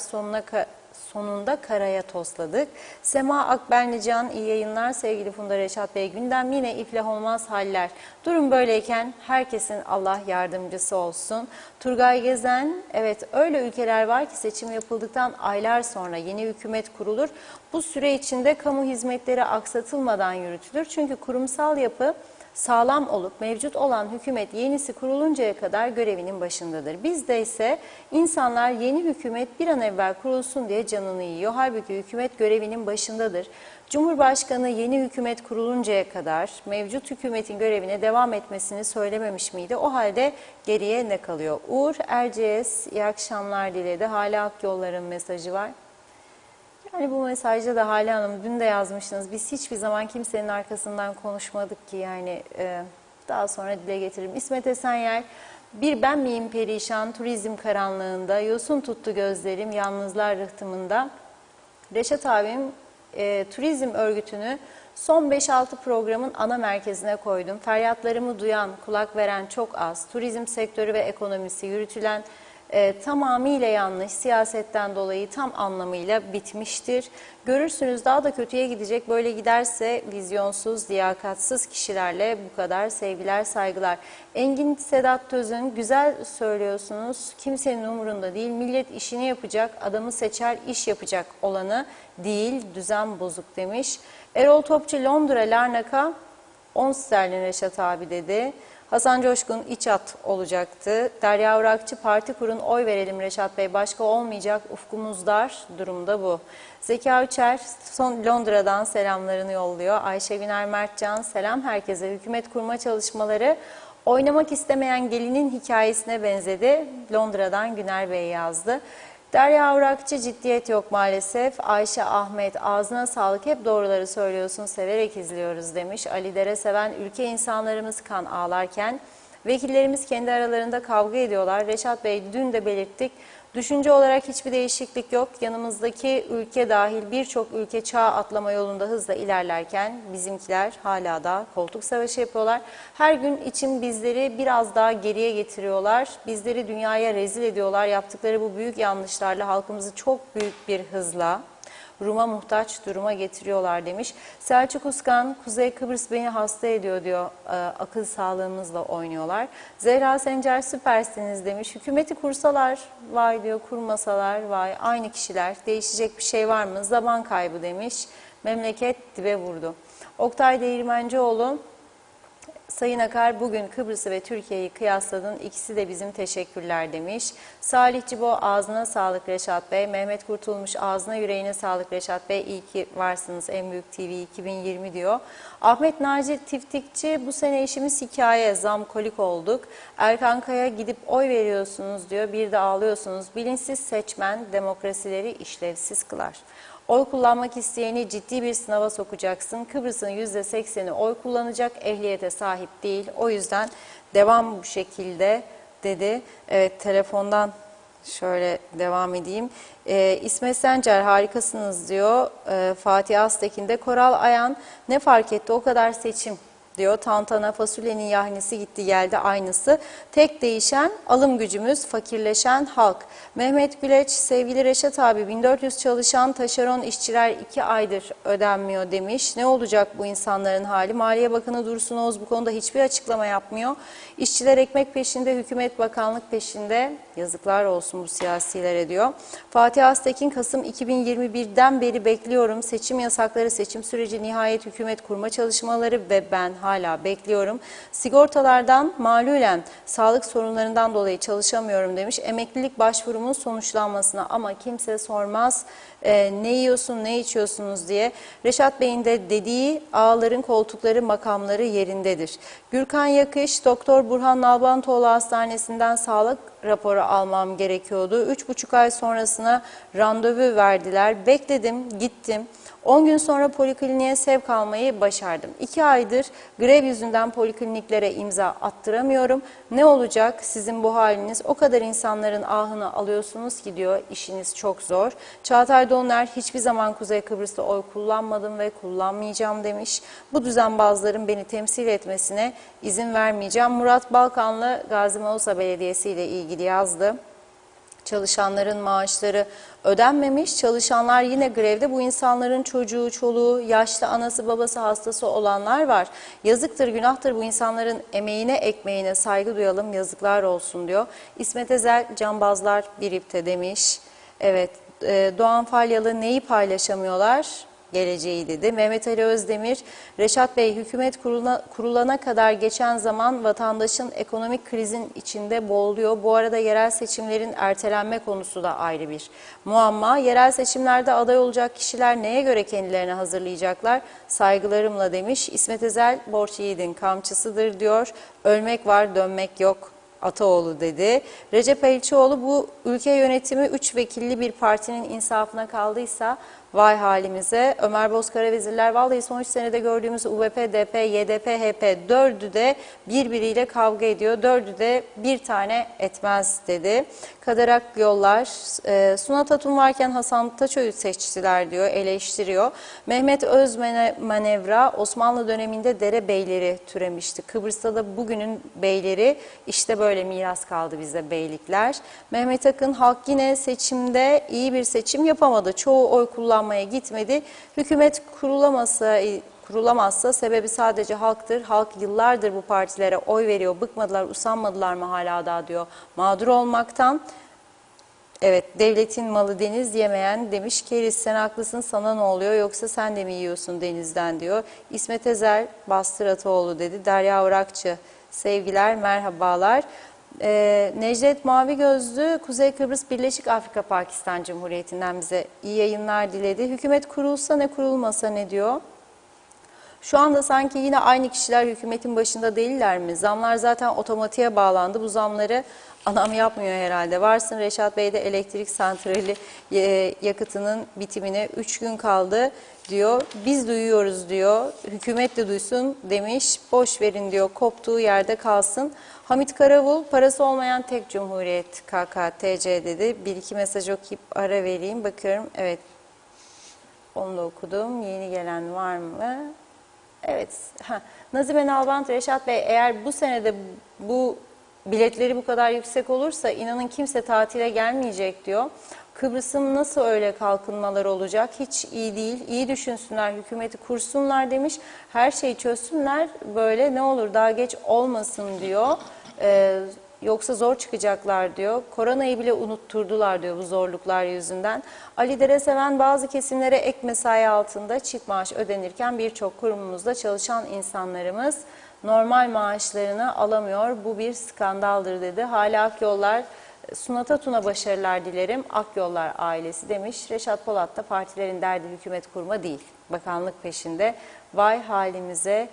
sonunda karaya tosladık. Sema Akbenlican iyi yayınlar sevgili Funda Reşat Bey. Gündem yine iflah olmaz haller. Durum böyleyken herkesin Allah yardımcısı olsun. Turgay Gezen, evet öyle ülkeler var ki seçim yapıldıktan aylar sonra yeni hükümet kurulur. Bu süre içinde kamu hizmetleri aksatılmadan yürütülür. Çünkü kurumsal yapı sağlam olup mevcut olan hükümet yenisi kuruluncaya kadar görevinin başındadır. Bizde ise insanlar yeni hükümet bir an evvel kurulsun diye canını yiyor. Halbuki hükümet görevinin başındadır. Cumhurbaşkanı yeni hükümet kuruluncaya kadar mevcut hükümetin görevine devam etmesini söylememiş miydi? O halde geriye ne kalıyor? Uğur Erciyes iyi akşamlar diledi. Hale Akyollar'ın mesajı var. Yani bu mesajda da Hale Hanım dün de yazmıştınız. Biz hiçbir zaman kimsenin arkasından konuşmadık ki yani daha sonra dile getiririm. İsmet Esenyer, bir ben miyim perişan turizm karanlığında, yosun tuttu gözlerim yalnızlar rıhtımında. Reşat abim turizm örgütünü son 5-6 programın ana merkezine koydum. Feryatlarımı duyan, kulak veren çok az. Turizm sektörü ve ekonomisi yürütülen tamamıyla yanlış, siyasetten dolayı tam anlamıyla bitmiştir. Görürsünüz daha da kötüye gidecek. Böyle giderse vizyonsuz, liyakatsız kişilerle bu kadar. Sevgiler, saygılar. Engin Sedat Töz'ün güzel söylüyorsunuz. Kimsenin umurunda değil. Millet işini yapacak, adamı seçer, iş yapacak olanı değil. Düzen bozuk demiş. Erol Topçu Londra Larnaka 10 sterlin Reşat abi dedi. Hasan Coşkun iç at olacaktı. Derya Urakçı parti kurun oy verelim Reşat Bey başka olmayacak ufkumuz dar durumda bu. Zeka Üçer son Londra'dan selamlarını yolluyor. Ayşe Güner Mertcan selam herkese. Hükümet kurma çalışmaları oynamak istemeyen gelinin hikayesine benzedi. Londra'dan Güner Bey yazdı. Derya Urakçı ciddiyet yok maalesef. Ayşe Ahmet ağzına sağlık hep doğruları söylüyorsun severek izliyoruz demiş. Ali Dere seven ülke insanlarımız kan ağlarken vekillerimiz kendi aralarında kavga ediyorlar. Reşat Bey dün de belirttik. Düşünce olarak hiçbir değişiklik yok. Yanımızdaki ülke dahil birçok ülke çağ atlama yolunda hızla ilerlerken bizimkiler hala da koltuk savaşı yapıyorlar. Her gün için bizleri biraz daha geriye getiriyorlar. Bizleri dünyaya rezil ediyorlar. Yaptıkları bu büyük yanlışlarla halkımızı çok büyük bir hızla Rum'a muhtaç duruma getiriyorlar demiş. Selçuk Uskan, Kuzey Kıbrıs beni hasta ediyor diyor. Akıl sağlığımızla oynuyorlar. Zehra Sencer süpersiniz demiş. Hükümeti kursalar vay diyor, kurmasalar vay. Aynı kişiler. Değişecek bir şey var mı? Zaman kaybı demiş. Memleket dibe vurdu. Oktay Değirmencioğlu, Sayın Akar bugün Kıbrıs'ı ve Türkiye'yi kıyasladın. İkisi de bizim teşekkürler demiş. Salih Cibo ağzına sağlık Reşat Bey. Mehmet Kurtulmuş ağzına yüreğine sağlık Reşat Bey. İyi ki varsınız en büyük TV 2020 diyor. Ahmet Naci Tiftikçi bu sene işimiz hikaye zamkolik olduk. Erkan Kaya gidip oy veriyorsunuz diyor. Bir de ağlıyorsunuz. Bilinçsiz seçmen demokrasileri işlevsiz kılar. Oy kullanmak isteyeni ciddi bir sınava sokacaksın. Kıbrıs'ın %80'i oy kullanacak, ehliyete sahip değil. O yüzden devam bu şekilde dedi. Evet, telefondan şöyle devam edeyim. İsmet Sencer harikasınız diyor. Fatih Aztekin de Koral Ayan ne fark etti o kadar seçim diyor. Tantana fasulyenin yahnisi gitti geldi aynısı. Tek değişen alım gücümüz, fakirleşen halk. Mehmet Güleç, sevgili Reşat abi 1400 çalışan taşeron işçiler 2 aydır ödenmiyor demiş. Ne olacak bu insanların hali? Maliye Bakanı Dursun Oğuz bu konuda hiçbir açıklama yapmıyor. İşçiler ekmek peşinde, hükümet bakanlık peşinde. Yazıklar olsun bu siyasilere diyor. Fatih Aztekin, Kasım 2021'den beri bekliyorum. Seçim yasakları, seçim süreci, nihayet hükümet kurma çalışmaları ve ben hala bekliyorum. Sigortalardan malulen sağlık sorunlarından dolayı çalışamıyorum demiş. Emeklilik başvurumun sonuçlanmasına ama kimse sormaz ne yiyorsun ne içiyorsunuz diye. Reşat Bey'in de dediği ağaların koltukları makamları yerindedir. Gürkan Yakış, Doktor Burhan Nalbantoğlu Hastanesi'nden sağlık raporu almam gerekiyordu. 3,5 ay sonrasına randevu verdiler. Bekledim, gittim. 10 gün sonra polikliniğe sevk almayı başardım. 2 aydır grev yüzünden polikliniklere imza attıramıyorum. Ne olacak sizin bu haliniz? O kadar insanların ahını alıyorsunuz ki diyor, işiniz çok zor. Çağatay Dolner hiçbir zaman Kuzey Kıbrıs'ta oy kullanmadım ve kullanmayacağım demiş. Bu düzenbazların beni temsil etmesine izin vermeyeceğim. Murat Balkanlı Gazi Mausa Belediyesi ile ilgili yazdı. Çalışanların maaşları ödenmemiş, çalışanlar yine grevde. Bu insanların çocuğu, çoluğu, yaşlı anası, babası, hastası olanlar var. Yazıktır, günahtır bu insanların emeğine, ekmeğine saygı duyalım, yazıklar olsun diyor. İsmet Ezel, cambazlar biripte demiş. Evet, Doğan Falyalı neyi paylaşamıyorlar? Geleceği dedi. Mehmet Ali Özdemir, Reşat Bey hükümet kurulana kadar geçen zaman vatandaşın ekonomik krizin içinde boğuluyor. Bu arada yerel seçimlerin ertelenme konusu da ayrı bir muamma. Yerel seçimlerde aday olacak kişiler neye göre kendilerini hazırlayacaklar? Saygılarımla demiş. İsmet Ezel, borç yiğidin kamçısıdır diyor. Ölmek var, dönmek yok. Ataoğlu dedi. Recep Elçioğlu, bu ülke yönetimi 3 vekilli bir partinin insafına kaldıysa Vay halimize. Ömer Bozkara vezirler vallahi son 3 senede gördüğümüz UBP, DP, YDP, HP dördü de birbiriyle kavga ediyor. Dördü de bir tane etmez dedi. Kader Akyollar, Suna Tatun varken Hasan Taço'yu seçtiler diyor, eleştiriyor. Mehmet Özmanevra, Osmanlı döneminde derebeyleri türemişti. Kıbrıs'ta da bugünün beyleri işte böyle miras kaldı bize beylikler. Mehmet Akın, halk yine seçimde iyi bir seçim yapamadı. Çoğu oy kullanmaya gitmedi. Hükümet kurulamazsa sebebi sadece halktır. Halk yıllardır bu partilere oy veriyor. Bıkmadılar, usanmadılar mı hala daha diyor. Mağdur olmaktan. Evet, devletin malı deniz yemeyen demiş. Keriz sen haklısın, sana ne oluyor yoksa sen de mi yiyorsun denizden diyor. İsmet Ezer Bastır Ataoğlu dedi. Derya Orakçı sevgiler, merhabalar. Necdet Mavi Gözlü Kuzey Kıbrıs Birleşik Afrika Pakistan Cumhuriyeti'nden bize iyi yayınlar diledi. Hükümet kurulsa ne kurulmasa ne diyor? Şu anda sanki yine aynı kişiler hükümetin başında değiller mi? Zamlar zaten otomatiğe bağlandı. Bu zamları anam yapmıyor herhalde. Varsın Reşat Bey de elektrik santrali yakıtının bitimine 3 gün kaldı diyor. Biz duyuyoruz diyor. Hükümet de duysun demiş. Boş verin diyor. Koptuğu yerde kalsın. Hamit Karavul parası olmayan tek cumhuriyet KKTC dedi. Bir iki mesaj okuyup ara vereyim. Bakıyorum. Evet. Onu da okudum. Yeni gelen var mı? Evet. Nazime Nalbant, Reşat Bey eğer bu senede bu biletleri bu kadar yüksek olursa inanın kimse tatile gelmeyecek diyor. Kıbrıs'ın nasıl öyle kalkınmalar olacak? Hiç iyi değil. İyi düşünsünler, hükümeti kursunlar demiş. Her şeyi çözsünler. Böyle ne olur daha geç olmasın diyor. Yoksa zor çıkacaklar diyor. Koronayı bile unutturdular diyor bu zorluklar yüzünden. Ali Dereseven bazı kesimlere ek mesai altında çift maaş ödenirken birçok kurumumuzda çalışan insanlarımız normal maaşlarını alamıyor. Bu bir skandaldır dedi. Hala Akyollar, Suna Tatun'a başarılar dilerim. Akyollar ailesi demiş. Reşat Polat da partilerin derdi hükümet kurma değil. Bakanlık peşinde. Vay halimize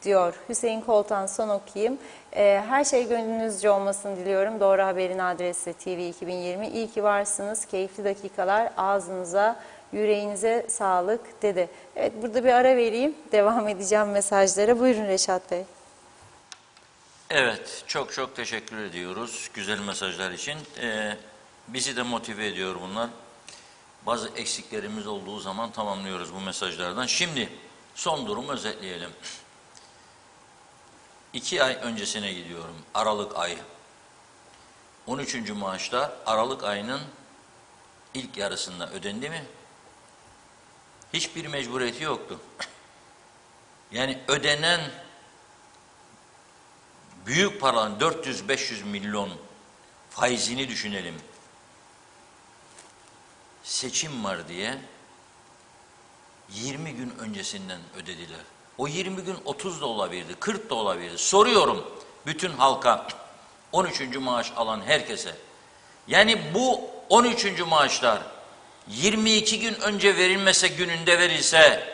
diyor. Hüseyin Koltan son okuyayım. Her şey gönlünüzce olmasını diliyorum. Doğru Haber'in adresi TV 2020. İyi ki varsınız. Keyifli dakikalar. Ağzınıza, yüreğinize sağlık dedi. Evet burada bir ara vereyim. Devam edeceğim mesajlara. Buyurun Reşat Bey. Evet, çok çok teşekkür ediyoruz güzel mesajlar için. Bizi de motive ediyor bunlar. Bazı eksiklerimiz olduğu zaman tamamlıyoruz bu mesajlardan. Şimdi son durumu özetleyelim. 2 ay öncesine gidiyorum. Aralık ayı. 13. maaşta Aralık ayının ilk yarısında ödendi mi? Hiçbir mecburiyeti yoktu. Yani ödenen büyük paraların 400-500 milyon faizini düşünelim. Seçim var diye 20 gün öncesinden ödediler. O 20 gün 30 da olabilirdi, 40 da olabilirdi. Soruyorum bütün halka, 13. maaş alan herkese. Yani bu 13. maaşlar 22 gün önce verilmese, gününde verilse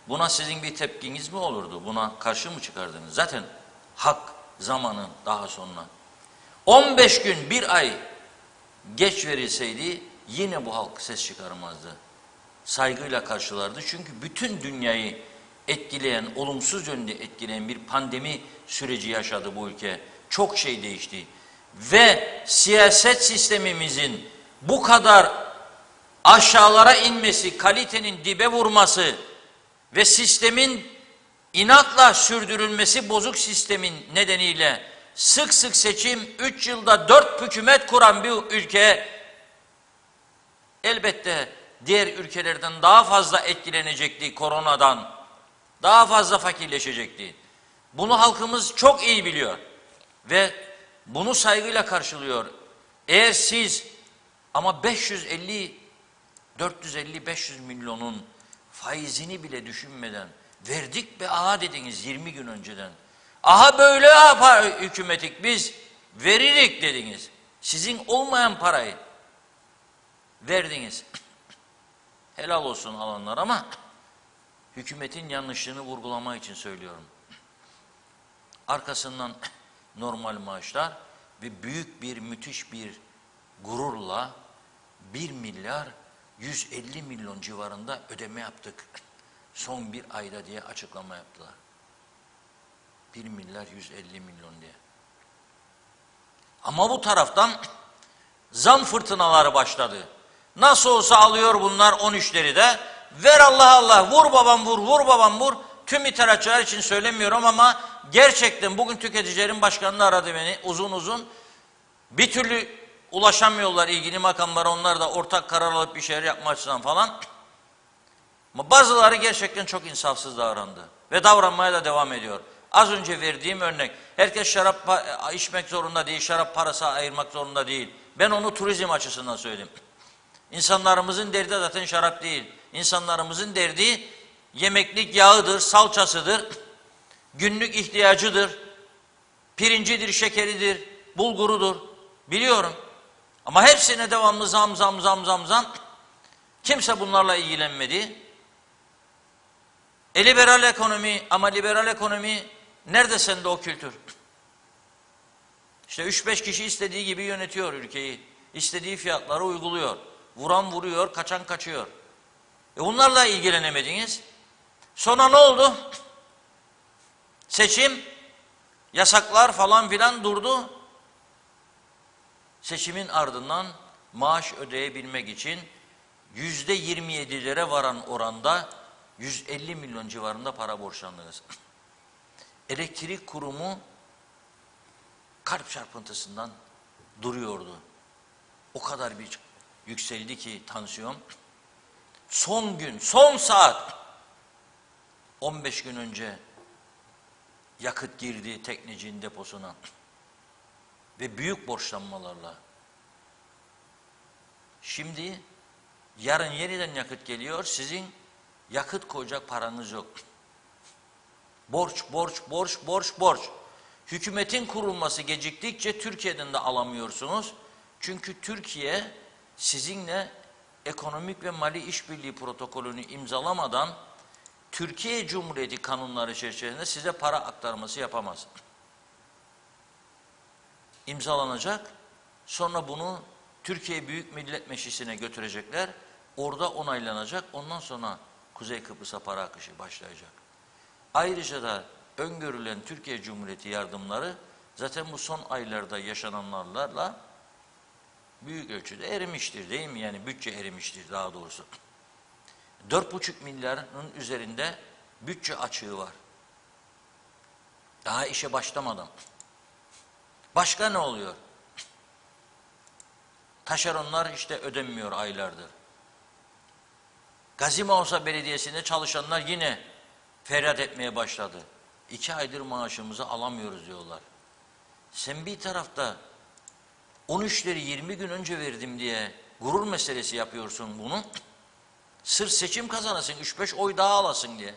buna sizin bir tepkiniz mi olurdu? Buna karşı mı çıkardınız? Zaten hak zamanı daha sonra. 15 gün, bir ay geç verilseydi yine bu halk ses çıkarmazdı. Saygıyla karşılardı. Çünkü bütün dünyayı etkileyen, olumsuz yönde etkileyen bir pandemi süreci yaşadı bu ülke. Çok şey değişti. Ve siyaset sistemimizin bu kadar aşağılara inmesi, kalitenin dibe vurması ve sistemin inatla sürdürülmesi, bozuk sistemin nedeniyle sık sık seçim, 3 yılda 4 hükümet kuran bir ülke elbette diğer ülkelerden daha fazla etkilenecekti koronadan, daha fazla fakirleşecekti. Bunu halkımız çok iyi biliyor ve bunu saygıyla karşılıyor. Eğer siz ama 450-500 milyonun faizini bile düşünmeden verdik be aha dediniz 20 gün önceden. Aha böyle yapar hükümetik biz veririk dediniz. Sizin olmayan parayı verdiniz. Helal olsun alanlar ama hükümetin yanlışlığını vurgulamak için söylüyorum. Arkasından normal maaşlar ve büyük bir müthiş bir gururla 1 milyar 150 milyon civarında ödeme yaptık. Son bir ayda diye açıklama yaptılar. 1 milyar 150 milyon diye. Ama bu taraftan zam fırtınaları başladı. Nasıl olsa alıyor bunlar 13'leri de. Ver Allah Allah, vur babam vur, vur babam vur. Tüm ithalatçılar için söylemiyorum ama gerçekten bugün tüketicilerin başkanı aradı beni uzun uzun. Bir türlü ulaşamıyorlar ilgili makamlara, onlar da ortak karar alıp bir şeyler yapmak açısından falan. Ama bazıları gerçekten çok insafsız davrandı. Ve davranmaya da devam ediyor. Az önce verdiğim örnek, herkes şarap içmek zorunda değil, şarap parası ayırmak zorunda değil. Ben onu turizm açısından söyleyeyim. İnsanlarımızın derdi zaten şarap değil. İnsanlarımızın derdi yemeklik yağıdır, salçasıdır, günlük ihtiyacıdır, pirincidir, şekeridir, bulgurudur. Biliyorum. Ama hepsine devamlı zam zam zam zam zam. Kimse bunlarla ilgilenmedi. Liberal ekonomi, ama liberal ekonomi nerede sende o kültür? İşte 3-5 kişi istediği gibi yönetiyor ülkeyi. İstediği fiyatları uyguluyor. Vuran vuruyor, kaçan kaçıyor. Bunlarla ilgilenemediniz. Sonra ne oldu? Seçim, yasaklar falan filan durdu. Seçimin ardından maaş ödeyebilmek için %27'lere varan oranda 150 milyon civarında para borçlandınız. Elektrik kurumu kalp çarpıntısından duruyordu. O kadar bir yükseldi ki tansiyon. Son gün, son saat 15 gün önce yakıt girdi teknecinin deposuna ve büyük borçlanmalarla. Şimdi yarın yeniden yakıt geliyor, sizin yakıt koyacak paranız yok. Borç, borç, borç, borç, borç. Hükümetin kurulması geciktikçe Türkiye'den de alamıyorsunuz. Çünkü Türkiye sizinle ekonomik ve mali işbirliği protokolünü imzalamadan Türkiye Cumhuriyeti kanunları çerçevesinde size para aktarması yapamaz. İmzalanacak, sonra bunu Türkiye Büyük Millet Meclisi'ne götürecekler, orada onaylanacak, ondan sonra Kuzey Kıbrıs'a para akışı başlayacak. Ayrıca da öngörülen Türkiye Cumhuriyeti yardımları zaten bu son aylarda yaşananlarla büyük ölçüde erimiştir değil mi? Yani bütçe erimiştir daha doğrusu. 4,5 milyarın üzerinde bütçe açığı var. Daha işe başlamadan. Başka ne oluyor? Taşeronlar işte ödenmiyor aylardır. Gazimavsa Belediyesi'nde çalışanlar yine feryat etmeye başladı. 2 aydır maaşımızı alamıyoruz diyorlar. Sen bir tarafta 13'leri 20 gün önce verdim diye gurur meselesi yapıyorsun bunu. Sırf seçim kazanasın, 3-5 oy daha alasın diye.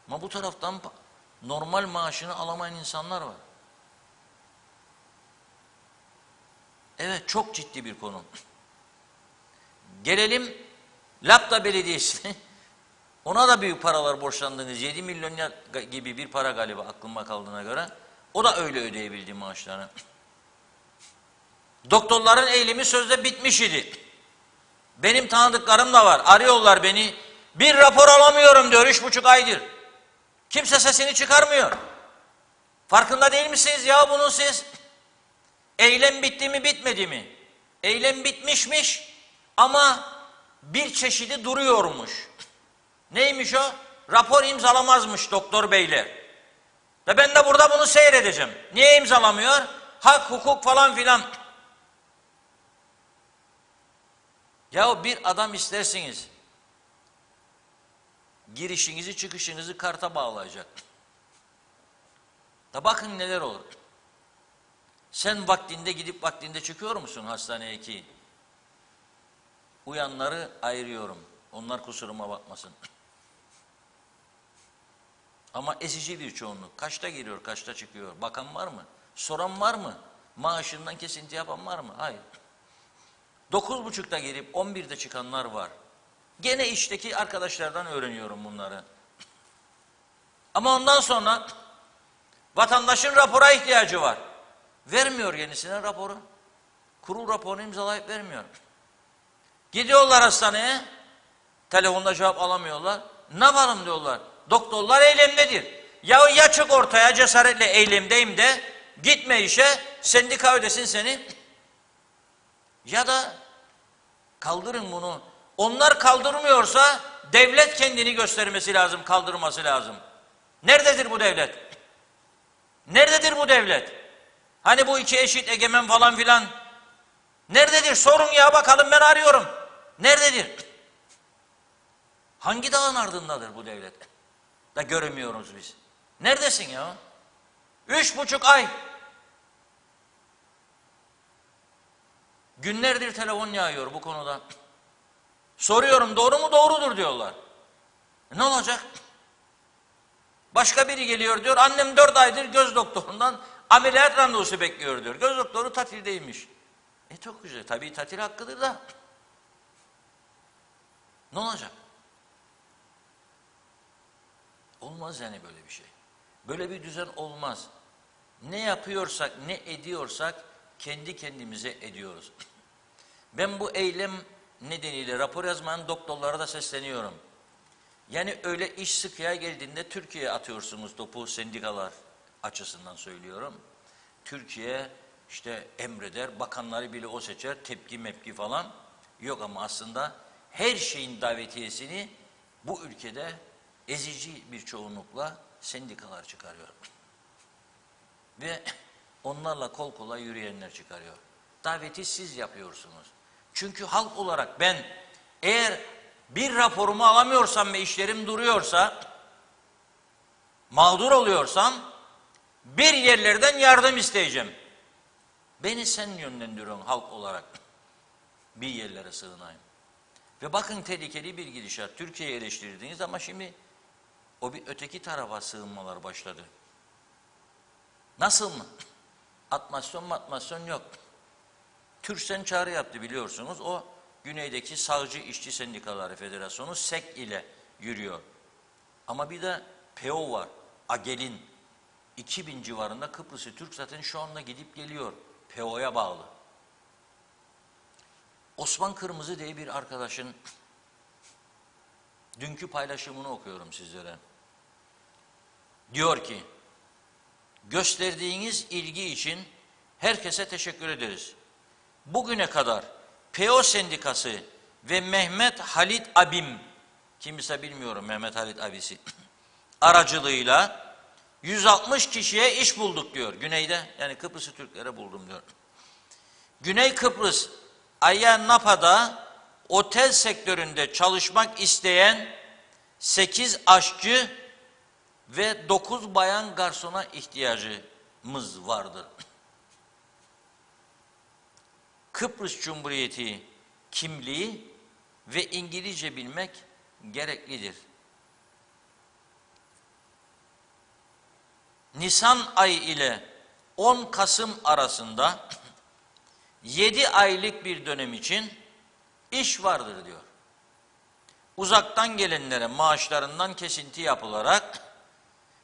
Ama bu taraftan normal maaşını alamayan insanlar var. Evet, çok ciddi bir konu. Gelelim Lapta Belediyesi'ne. Ona da büyük paralar borçlandınız. 7 milyon gibi bir para galiba aklıma kaldığına göre. O da öyle ödeyebildi maaşlarını. Doktorların eylemi sözde bitmiş idi. Benim tanıdıklarım da var. Arıyorlar beni. Bir rapor alamıyorum diyor 3,5 aydır. Kimse sesini çıkarmıyor. Farkında değil misiniz ya bunun siz? Eylem bitti mi bitmedi mi? Eylem bitmişmiş ama bir çeşidi duruyormuş. Neymiş o? Rapor imzalamazmış doktor beyler. Ve ben de burada bunu seyredeceğim. Niye imzalamıyor? Hak, hukuk falan filan. Ya bir adam istersiniz, girişinizi çıkışınızı karta bağlayacak. Da bakın neler olur. Sen vaktinde gidip vaktinde çıkıyor musun hastaneye ki? Uyanları ayırıyorum. Onlar kusuruma bakmasın. Ama ezici bir çoğunluk. Kaçta giriyor, kaçta çıkıyor? Bakan var mı? Soran var mı? Maaşından kesinti yapan var mı? Hayır. 9.30'da girip 11'de çıkanlar var. Gene işteki arkadaşlardan öğreniyorum bunları. Ama ondan sonra vatandaşın rapora ihtiyacı var. Vermiyor yenisine raporu. Kurul raporunu imzalayıp vermiyor. Gidiyorlar hastaneye, telefonda cevap alamıyorlar. Ne yapalım diyorlar. Doktorlar eylemdedir. Ya çık ortaya cesaretle eylemdeyim de gitme işe, sendika ödesin seni. Ya da kaldırın bunu. Onlar kaldırmıyorsa devlet kendini göstermesi lazım, kaldırması lazım. Nerededir bu devlet? Nerededir bu devlet? Hani bu iki eşit egemen falan filan. Nerededir? Sorun ya bakalım, ben arıyorum. Nerededir? Hangi dağın ardındadır bu devlet? Da göremiyoruz biz. Neredesin ya? 3,5 ay. Günlerdir telefon yağıyor bu konuda. Soruyorum, doğru mu? Doğrudur diyorlar. Ne olacak? Başka biri geliyor diyor, annem 4 aydır göz doktorundan ameliyat randevusu bekliyor diyor. Göz doktoru tatildeymiş. Çok güzel, tabii tatil hakkıdır da. Ne olacak? Olmaz yani böyle bir şey. Böyle bir düzen olmaz. Ne yapıyorsak, ne ediyorsak kendi kendimize ediyoruz. Ben bu eylem nedeniyle rapor yazmayan doktorlara da sesleniyorum. Yani öyle iş sıkıya geldiğinde Türkiye'ye atıyorsunuz topu, sendikalar açısından söylüyorum. Türkiye işte emreder, bakanları bile o seçer, tepki mepki falan. Yok ama aslında her şeyin davetiyesini bu ülkede ezici bir çoğunlukla sendikalar çıkarıyor. Ve onlarla kol kola yürüyenler çıkarıyor. Daveti siz yapıyorsunuz. Çünkü halk olarak ben eğer bir raporumu alamıyorsam ve işlerim duruyorsa, mağdur oluyorsam bir yerlerden yardım isteyeceğim. Beni sen yönlendiriyorsun halk olarak. Bir yerlere sığınayım. Ve bakın tehlikeli bir gidişat. Türkiye'yi eleştirdiniz ama şimdi o bir öteki tarafa sığınmalar başladı. Nasıl mı? Atmasyon yok. Türksen çağrı yaptı biliyorsunuz. O güneydeki Sağcı İşçi Sendikaları Federasyonu SEK ile yürüyor. Ama bir de PO var. AGEL'in 2000 civarında Kıbrıs'ı Türk zaten şu anda gidip geliyor. PO'ya bağlı. Osman Kırmızı diye bir arkadaşın dünkü paylaşımını okuyorum sizlere. Diyor ki, gösterdiğiniz ilgi için herkese teşekkür ederiz. Bugüne kadar PO Sendikası ve Mehmet Halit Abim, kimse bilmiyorum Mehmet Halit abisi, aracılığıyla 160 kişiye iş bulduk diyor. Güneyde, yani Kıbrıs'ı Türklere buldum diyor. Güney Kıbrıs, Ayia Napa'da otel sektöründe çalışmak isteyen 8 aşçı ve 9 bayan garsona ihtiyacımız vardır. Kıbrıs Cumhuriyeti kimliği ve İngilizce bilmek gereklidir. Nisan ayı ile 10 Kasım arasında 7 aylık bir dönem için iş vardır diyor. Uzaktan gelenlere maaşlarından kesinti yapılarak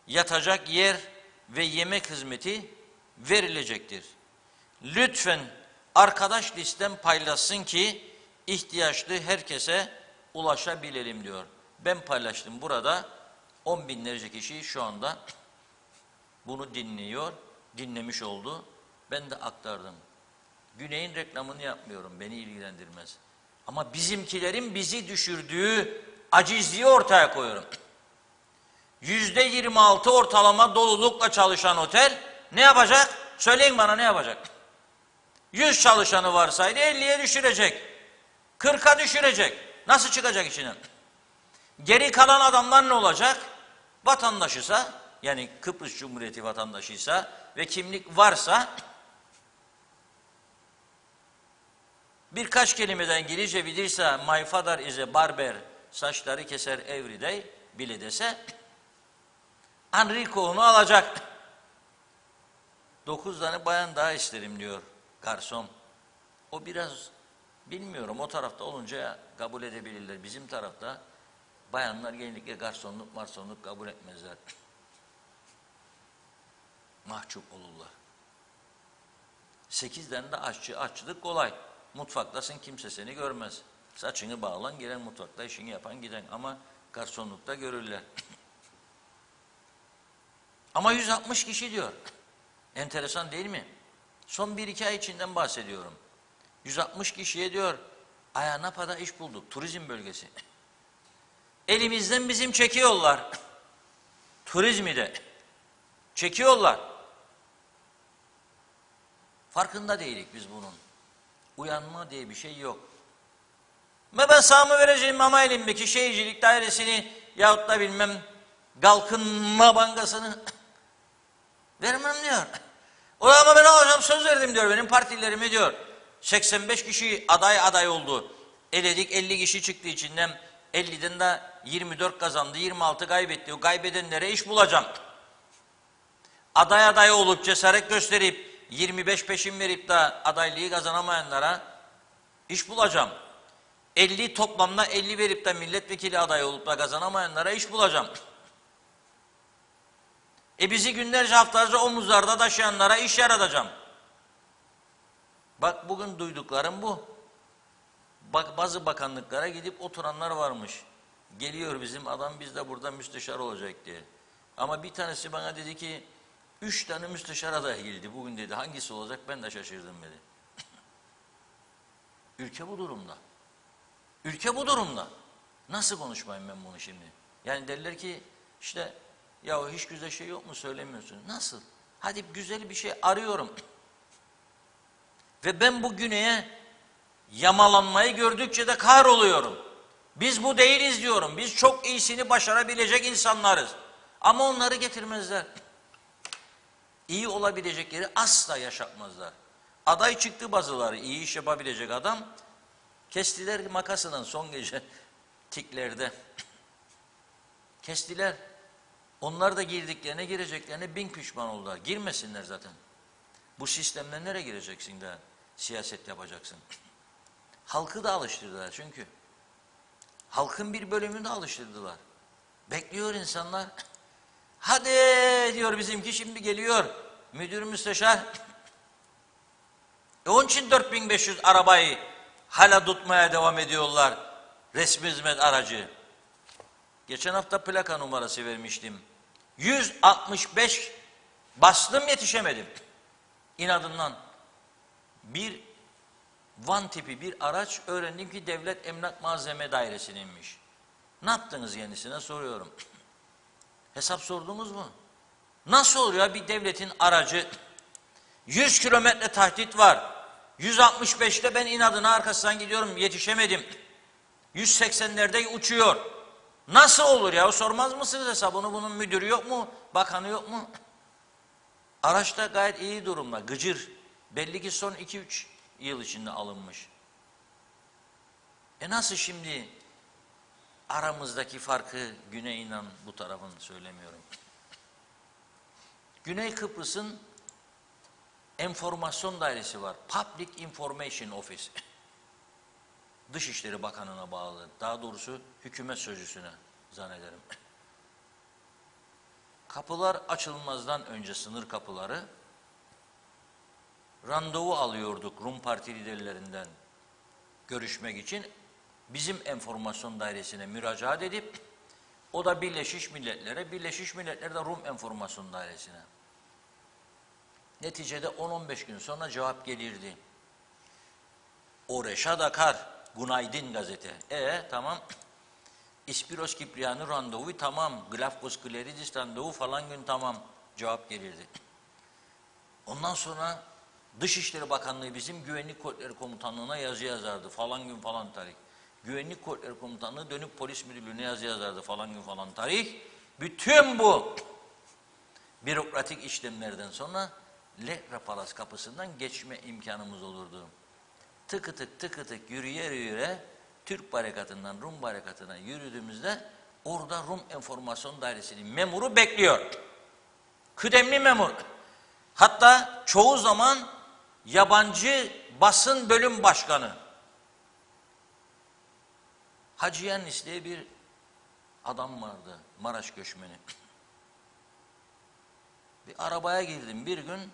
yatacak yer ve yemek hizmeti verilecektir. Lütfen arkadaş listem paylaşsın ki ihtiyaçlı herkese ulaşabilelim diyor. Ben paylaştım burada, 10 binlerce kişi şu anda bunu dinliyor, dinlemiş oldu. Ben de aktardım. Güney'in reklamını yapmıyorum, beni ilgilendirmez. Ama bizimkilerin bizi düşürdüğü acizliği ortaya koyuyorum. %26 ortalama dolulukla çalışan otel ne yapacak? Söyleyin bana, ne yapacak? 100 çalışanı varsaydı 50'ye düşürecek. 40'a düşürecek. Nasıl çıkacak içinden? Geri kalan adamlar ne olacak? Vatandaşıysa, yani Kıbrıs Cumhuriyeti vatandaşıysa ve kimlik varsa birkaç kelimeden İngilizce bilirse my father is a barber, saçları keser every day bile dese Enrico onu alacak. 9 tane bayan daha isterim diyor garson. O biraz bilmiyorum, o tarafta olunca kabul edebilirler. Bizim tarafta bayanlar genellikle garsonluk kabul etmezler. Mahcup olurlar. 8 tane de aşçılık kolay. Mutfaktasın, kimse seni görmez. Saçını bağlan, giren mutfakta işini yapan giden ama garsonlukta görürler. Ama 160 kişi diyor. Enteresan değil mi? Son 1-2 ay içinden bahsediyorum. 160 kişiye diyor, Ayia iş bulduk, turizm bölgesi. Elimizden bizim çekiyorlar. Turizmi de çekiyorlar. Farkında değilik biz bunun. Uyanma diye bir şey yok. Ve ben sağımı vereceğim ama elimdeki şehircilik dairesini yahut da bilmem Kalkınma Bankası'nı vermem diyor. O ama ben alacağım söz verdim diyor benim partilerime diyor. 85 kişi aday oldu. Eledik 50 kişi çıktı içinden. 50'den de 24 kazandı, 26 kaybetti. O kaybedenlere iş bulacağım. Aday olup cesaret gösterip 25 peşin verip de adaylığı kazanamayanlara iş bulacağım. 50 toplamda 50 verip de milletvekili adayı olup da kazanamayanlara iş bulacağım. Bizi günlerce haftalarca omuzlarda taşıyanlara iş yaratacağım. Bak bugün duyduklarım bu. Bak bazı bakanlıklara gidip oturanlar varmış. Geliyor bizim adam biz de burada müsteşar olacak diye. Ama bir tanesi bana dedi ki 3 tane müsteşar aday geldi bugün dedi. Hangisi olacak ben de şaşırdım dedi. Ülke bu durumda. Ülke bu durumda. Nasıl konuşmayayım ben bunu şimdi? Yani derler ki işte ya hiç güzel şey yok mu söylemiyorsun. Nasıl? Hadi güzel bir şey arıyorum. Ve ben bu güneye yamalanmayı gördükçe de kahroluyorum. Biz bu değiliz diyorum. Biz çok iyisini başarabilecek insanlarız. Ama onları getirmezler. İyi olabilecekleri asla yaşatmazlar. Aday çıktı bazıları iyi iş yapabilecek adam. Kestiler makasının son gece tiklerde. Kestiler. Onlar da girdiklerine gireceklerine bin pişman oldular. Girmesinler zaten. Bu sistemden nereye gireceksin de siyaset yapacaksın? Halkı da alıştırdılar çünkü. Halkın bir bölümünü de alıştırdılar. Bekliyor insanlar. Hadi diyor bizimki şimdi geliyor. Müdür müsteşar. Onun için 4500 arabayı hala tutmaya devam ediyorlar. Resmi hizmet aracı. Geçen hafta plaka numarası vermiştim. 165 bastım yetişemedim. İnadından. Bir van tipi bir araç öğrendim ki Devlet Emlak Malzeme Dairesi'ninmiş. Ne yaptınız kendisine soruyorum. Hesap sordunuz mu? Nasıl oluyor bir devletin aracı 100 kilometre tahdit var. 165'te ben inadına arkasından gidiyorum yetişemedim. 180'lerde uçuyor. Nasıl olur ya? Sormaz mısınız hesabını? Bunun müdürü yok mu? Bakanı yok mu? Araç da gayet iyi durumda. Gıcır. Belli ki son 2-3 yıl içinde alınmış. Nasıl şimdi aramızdaki farkı Güney inan bu tarafın söylemiyorum. Güney Kıbrıs'ın enformasyon dairesi var. Public Information Office. Dışişleri Bakanı'na bağlı. Daha doğrusu hükümet sözcüsüne zannederim. Kapılar açılmazdan önce sınır kapıları randevu alıyorduk Rum Parti liderlerinden görüşmek için. Bizim enformasyon dairesine müracaat edip o da Birleşmiş Milletler'e, Birleşmiş Milletler de Rum Enformasyon Dairesi'ne. Neticede 10-15 gün sonra cevap gelirdi. O Reşad Akar, Günaydın gazete. Tamam. İspiros Kipriyan'ı randevu tamam. Glafkos Kleridis randevu falan gün tamam. Cevap gelirdi. Ondan sonra Dışişleri Bakanlığı bizim Güvenlik Kuvvetleri Komutanlığı'na yazı yazardı. Falan gün falan tarih. Güvenlik Kuvvetleri Komutanlığı dönüp Polis Müdürlüğü'ne yazı yazardı. Falan gün falan tarih. Bütün bu bürokratik işlemlerden sonra Lehre Palas kapısından geçme imkanımız olurdu. Tıkı tık yürüye Türk barekatından Rum barekatına yürüdüğümüzde orada Rum Enformasyon Dairesi'nin memuru bekliyor. Kıdemli memur. Hatta çoğu zaman yabancı basın bölüm başkanı. Hacı Yannis diye bir adam vardı, Maraş göçmeni. Bir arabaya girdim bir gün,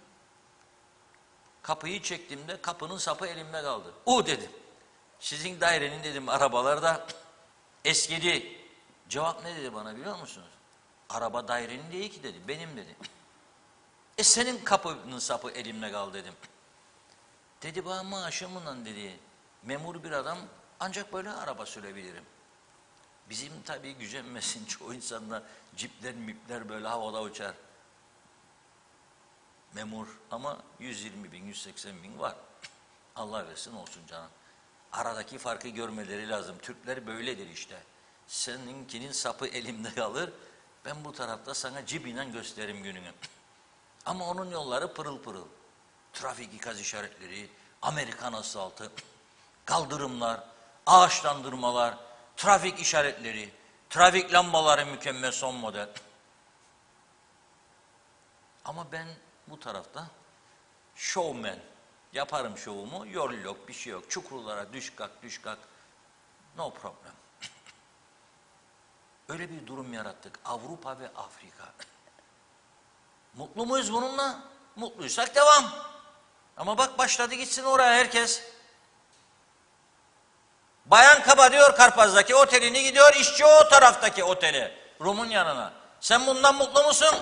kapıyı çektiğimde kapının sapı elimde kaldı. Dedim. Sizin dairenin dedim arabaları da eskidi. Cevap ne dedi bana biliyor musunuz? Araba dairenin değil ki dedi, benim dedi. Senin kapının sapı elimde kaldı dedim. Dedi bana maaşımla dedi, memur bir adam ancak böyle araba sürebilirim. Bizim tabii gücenmesin çoğu insanda cipler mipler böyle havada uçar. Memur ama 120 bin, 180 bin var. Allah versin olsun canım. Aradaki farkı görmeleri lazım. Türkler böyledir işte. Seninkinin sapı elimde kalır. Ben bu tarafta sana cibiyle gösteririm gününü. Ama onun yolları pırıl pırıl. Trafik ikaz işaretleri, Amerikan asfaltı, kaldırımlar, ağaçlandırmalar, trafik işaretleri, trafik lambaları mükemmel son model. Ama ben bu tarafta showman. Yaparım şovumu, yol yok, bir şey yok. Çukurlara düş kalk, düş kalk. No problem. Öyle bir durum yarattık. Avrupa ve Afrika. Mutlu muyuz bununla? Mutluysak devam. Ama bak başladı gitsin oraya herkes. Bayan Kaba diyor Karpaz'daki otelini gidiyor, işçi o taraftaki oteli. Rum'un yanına. Sen bundan mutlu musun?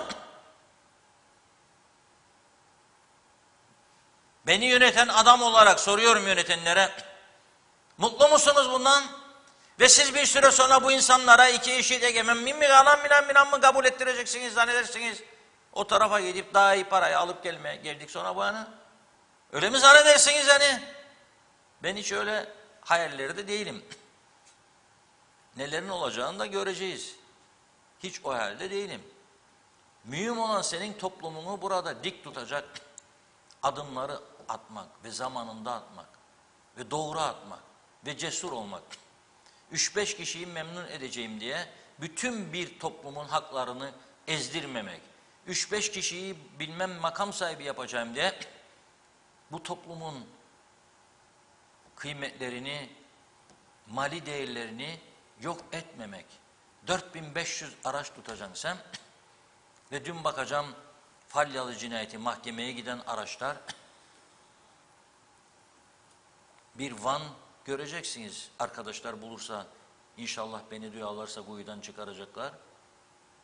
Beni yöneten adam olarak soruyorum yönetenlere. Mutlu musunuz bundan? Ve siz bir süre sonra bu insanlara iki eşit egemen minan mı kabul ettireceksiniz zannedersiniz. O tarafa gidip daha iyi parayı alıp geldik sonra bu yana. Öyle mi zannedersiniz yani? Ben hiç öyle hayalleri de değilim. Nelerin olacağını da göreceğiz. Hiç o halde değilim. Mühim olan senin toplumunu burada dik tutacak adımları atmak ve zamanında atmak ve doğru atmak ve cesur olmak. 3-5 kişiyi memnun edeceğim diye bütün bir toplumun haklarını ezdirmemek. 3-5 kişiyi bilmem makam sahibi yapacağım diye bu toplumun kıymetlerini, mali değerlerini yok etmemek. 4500 araç tutacaksın sen ve dün bakacağım Falyalı cinayeti mahkemeye giden araçlar bir van göreceksiniz. Arkadaşlar bulursa inşallah beni duyarlarsa kuyudan çıkaracaklar.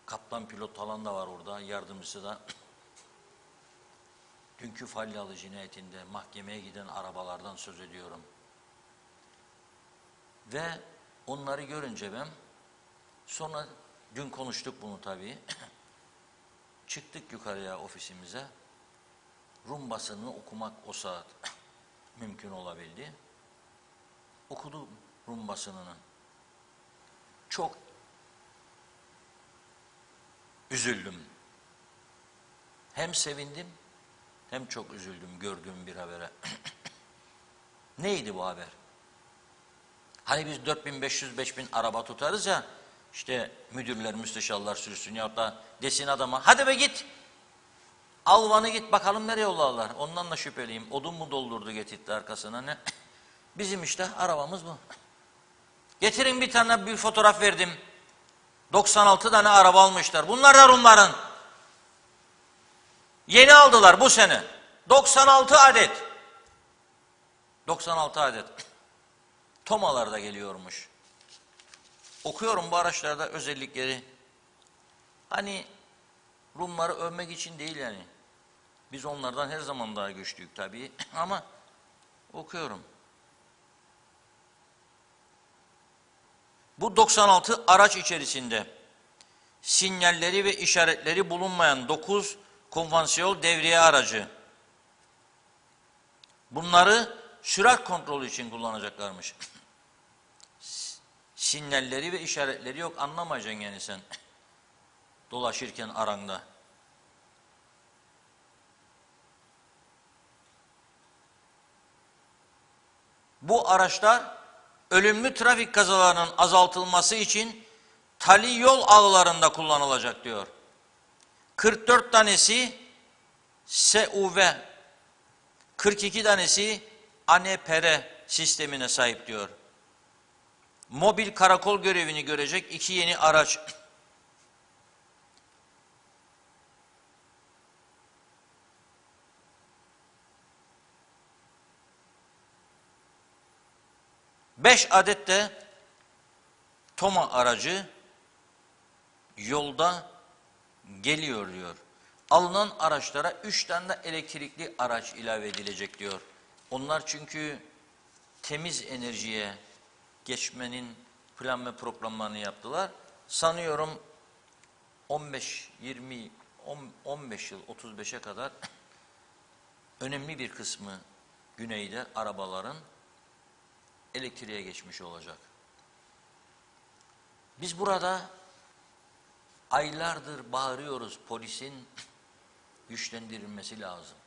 Kaptan pilot falan da var orada, yardımcısı da. Dünkü Falyalı cinayetinde mahkemeye giden arabalardan söz ediyorum. Ve onları görünce ben, sonra dün konuştuk bunu tabii. Çıktık yukarıya ofisimize. Rum basınını okumak o saat mümkün olabildi. Okudum Rum basınını. Çok üzüldüm. Hem sevindim hem çok üzüldüm gördüğüm bir habere. Neydi bu haber? Hani biz 4500-5000 araba tutarız ya, işte müdürler, müsteşarlar sürsün ya da desin adama, hadi be git, al vanı git bakalım nereye yollarlar. Ondan da şüpheliyim. Odun mu doldurdu getirdi arkasına ne? Bizim işte arabamız bu. Getirin bir tane bir fotoğraf verdim. 96 tane araba almışlar. Bunlar da Rumların. Yeni aldılar bu sene. 96 adet. 96 adet. Tomalar da geliyormuş. Okuyorum bu araçlarda özellikleri. Hani Rumları övmek için değil yani. Biz onlardan her zaman daha güçlüyük tabii ama okuyorum. Bu 96 araç içerisinde sinyalleri ve işaretleri bulunmayan 9 konvansiyonel devriye aracı. Bunları sürat kontrolü için kullanacaklarmış. Sinyalleri ve işaretleri yok, anlamayacaksın yani sen dolaşırken aranda. Bu araçlar ölümlü trafik kazalarının azaltılması için tali yol ağlarında kullanılacak diyor. 44 tanesi SUV, 42 tanesi ANPR sistemine sahip diyor. Mobil karakol görevini görecek 2 yeni araç. 5 adet de TOMA aracı yolda geliyor diyor. Alınan araçlara 3 tane de elektrikli araç ilave edilecek diyor. Onlar çünkü temiz enerjiye geçmenin plan ve programlarını yaptılar. Sanıyorum 15, 20, 15 yıl, 35'e kadar önemli bir kısmı güneyde arabaların elektriğe geçmiş olacak. Biz burada aylardır bağırıyoruz, polisin güçlendirilmesi lazım.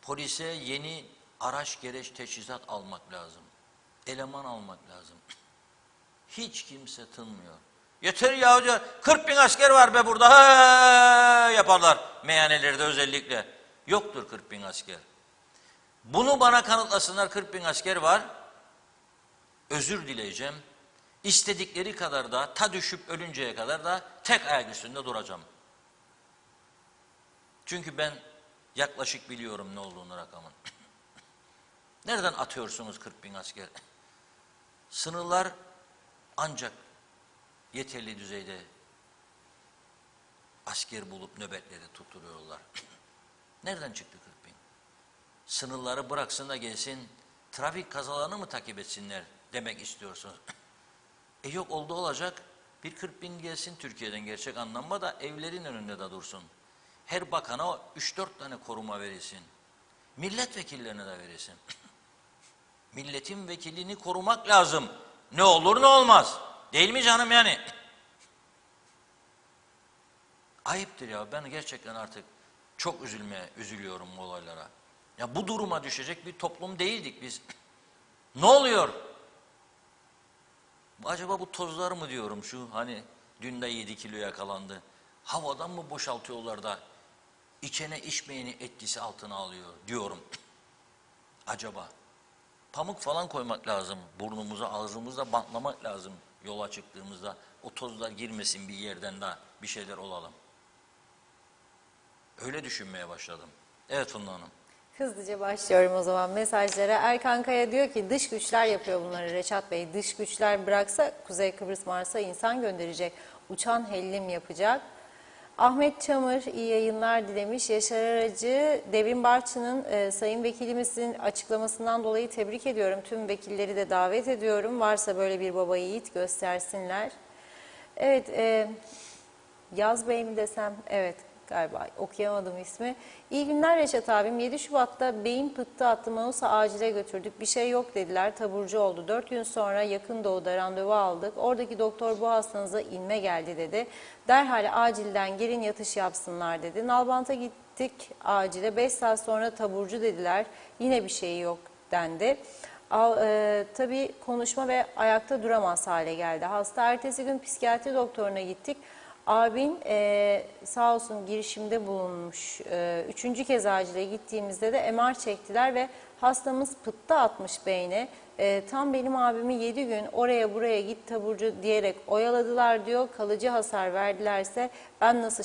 Polise yeni araç, gereç, teçhizat almak lazım. Eleman almak lazım. Hiç kimse tınmıyor. Yeter ya diyor, 40 bin asker var be burada, ha yaparlar meyhanelerde özellikle. Yoktur 40 bin asker. Bunu bana kanıtlasınlar, 40 bin asker var. Özür dileyeceğim. İstedikleri kadar da, ta düşüp ölünceye kadar da tek ayak üstünde duracağım. Çünkü ben yaklaşık biliyorum ne olduğunu rakamın. Nereden atıyorsunuz 40 bin asker? Sınırlar ancak yeterli düzeyde asker bulup nöbetleri tutturuyorlar. Nereden çıktı 40 bin? Sınırları bıraksın da gelsin, trafik kazalarını mı takip etsinler demek istiyorsunuz? Yok oldu olacak, bir 40 bin gelsin Türkiye'den gerçek anlamda da evlerin önünde de dursun. Her bakana 3-4 tane koruma verilsin. Milletvekillerine de verilsin. Milletin vekilini korumak lazım. Ne olur ne olmaz. Değil mi canım yani? Ayıptır ya, ben gerçekten artık çok üzülüyorum bu olaylara. Ya bu duruma düşecek bir toplum değildik biz. Ne oluyor? Acaba bu tozlar mı diyorum şu hani dün de 7 kilo yakalandı. Havadan mı boşaltıyorlar da içene içmeyeni etkisi altına alıyor diyorum. Acaba pamuk falan koymak lazım burnumuza, ağzımıza bantlamak lazım yola çıktığımızda. O tozlar girmesin bir yerden daha bir şeyler olalım. Öyle düşünmeye başladım. Evet Funda Hanım. Hızlıca başlıyorum o zaman mesajlara. Erkan Kaya diyor ki dış güçler yapıyor bunları Reşat Bey. Dış güçler bıraksa Kuzey Kıbrıs Mars'a insan gönderecek. Uçan hellim yapacak. Ahmet Çamır iyi yayınlar dilemiş. Yaşar Aracı, Devrim Barçı'nın Sayın Vekilimizin açıklamasından dolayı tebrik ediyorum. Tüm vekilleri de davet ediyorum. Varsa böyle bir baba yiğit göstersinler. Evet, Yaz Bey mi desem? Evet. Galiba okuyamadım ismi. İyi günler Reşat abim. 7 Şubat'ta beyin pıhtı attı. Mausa acile götürdük. Bir şey yok dediler. Taburcu oldu. 4 gün sonra yakın doğuda randevu aldık. Oradaki doktor bu hastanıza inme geldi dedi. Derhal acilden gelin yatış yapsınlar dedi. Nalbant'a gittik acile. 5 saat sonra taburcu dediler. Yine bir şey yok dendi. Tabii konuşma ve ayakta duramaz hale geldi. Hasta ertesi gün psikiyatri doktoruna gittik. Abin sağ olsun girişimde bulunmuş. Üçüncü kez acile gittiğimizde de MR çektiler ve hastamız pıhtı atmış beyne. Tam benim abimi 7 gün oraya buraya git taburcu diyerek oyaladılar diyor. Kalıcı hasar verdilerse ben nasıl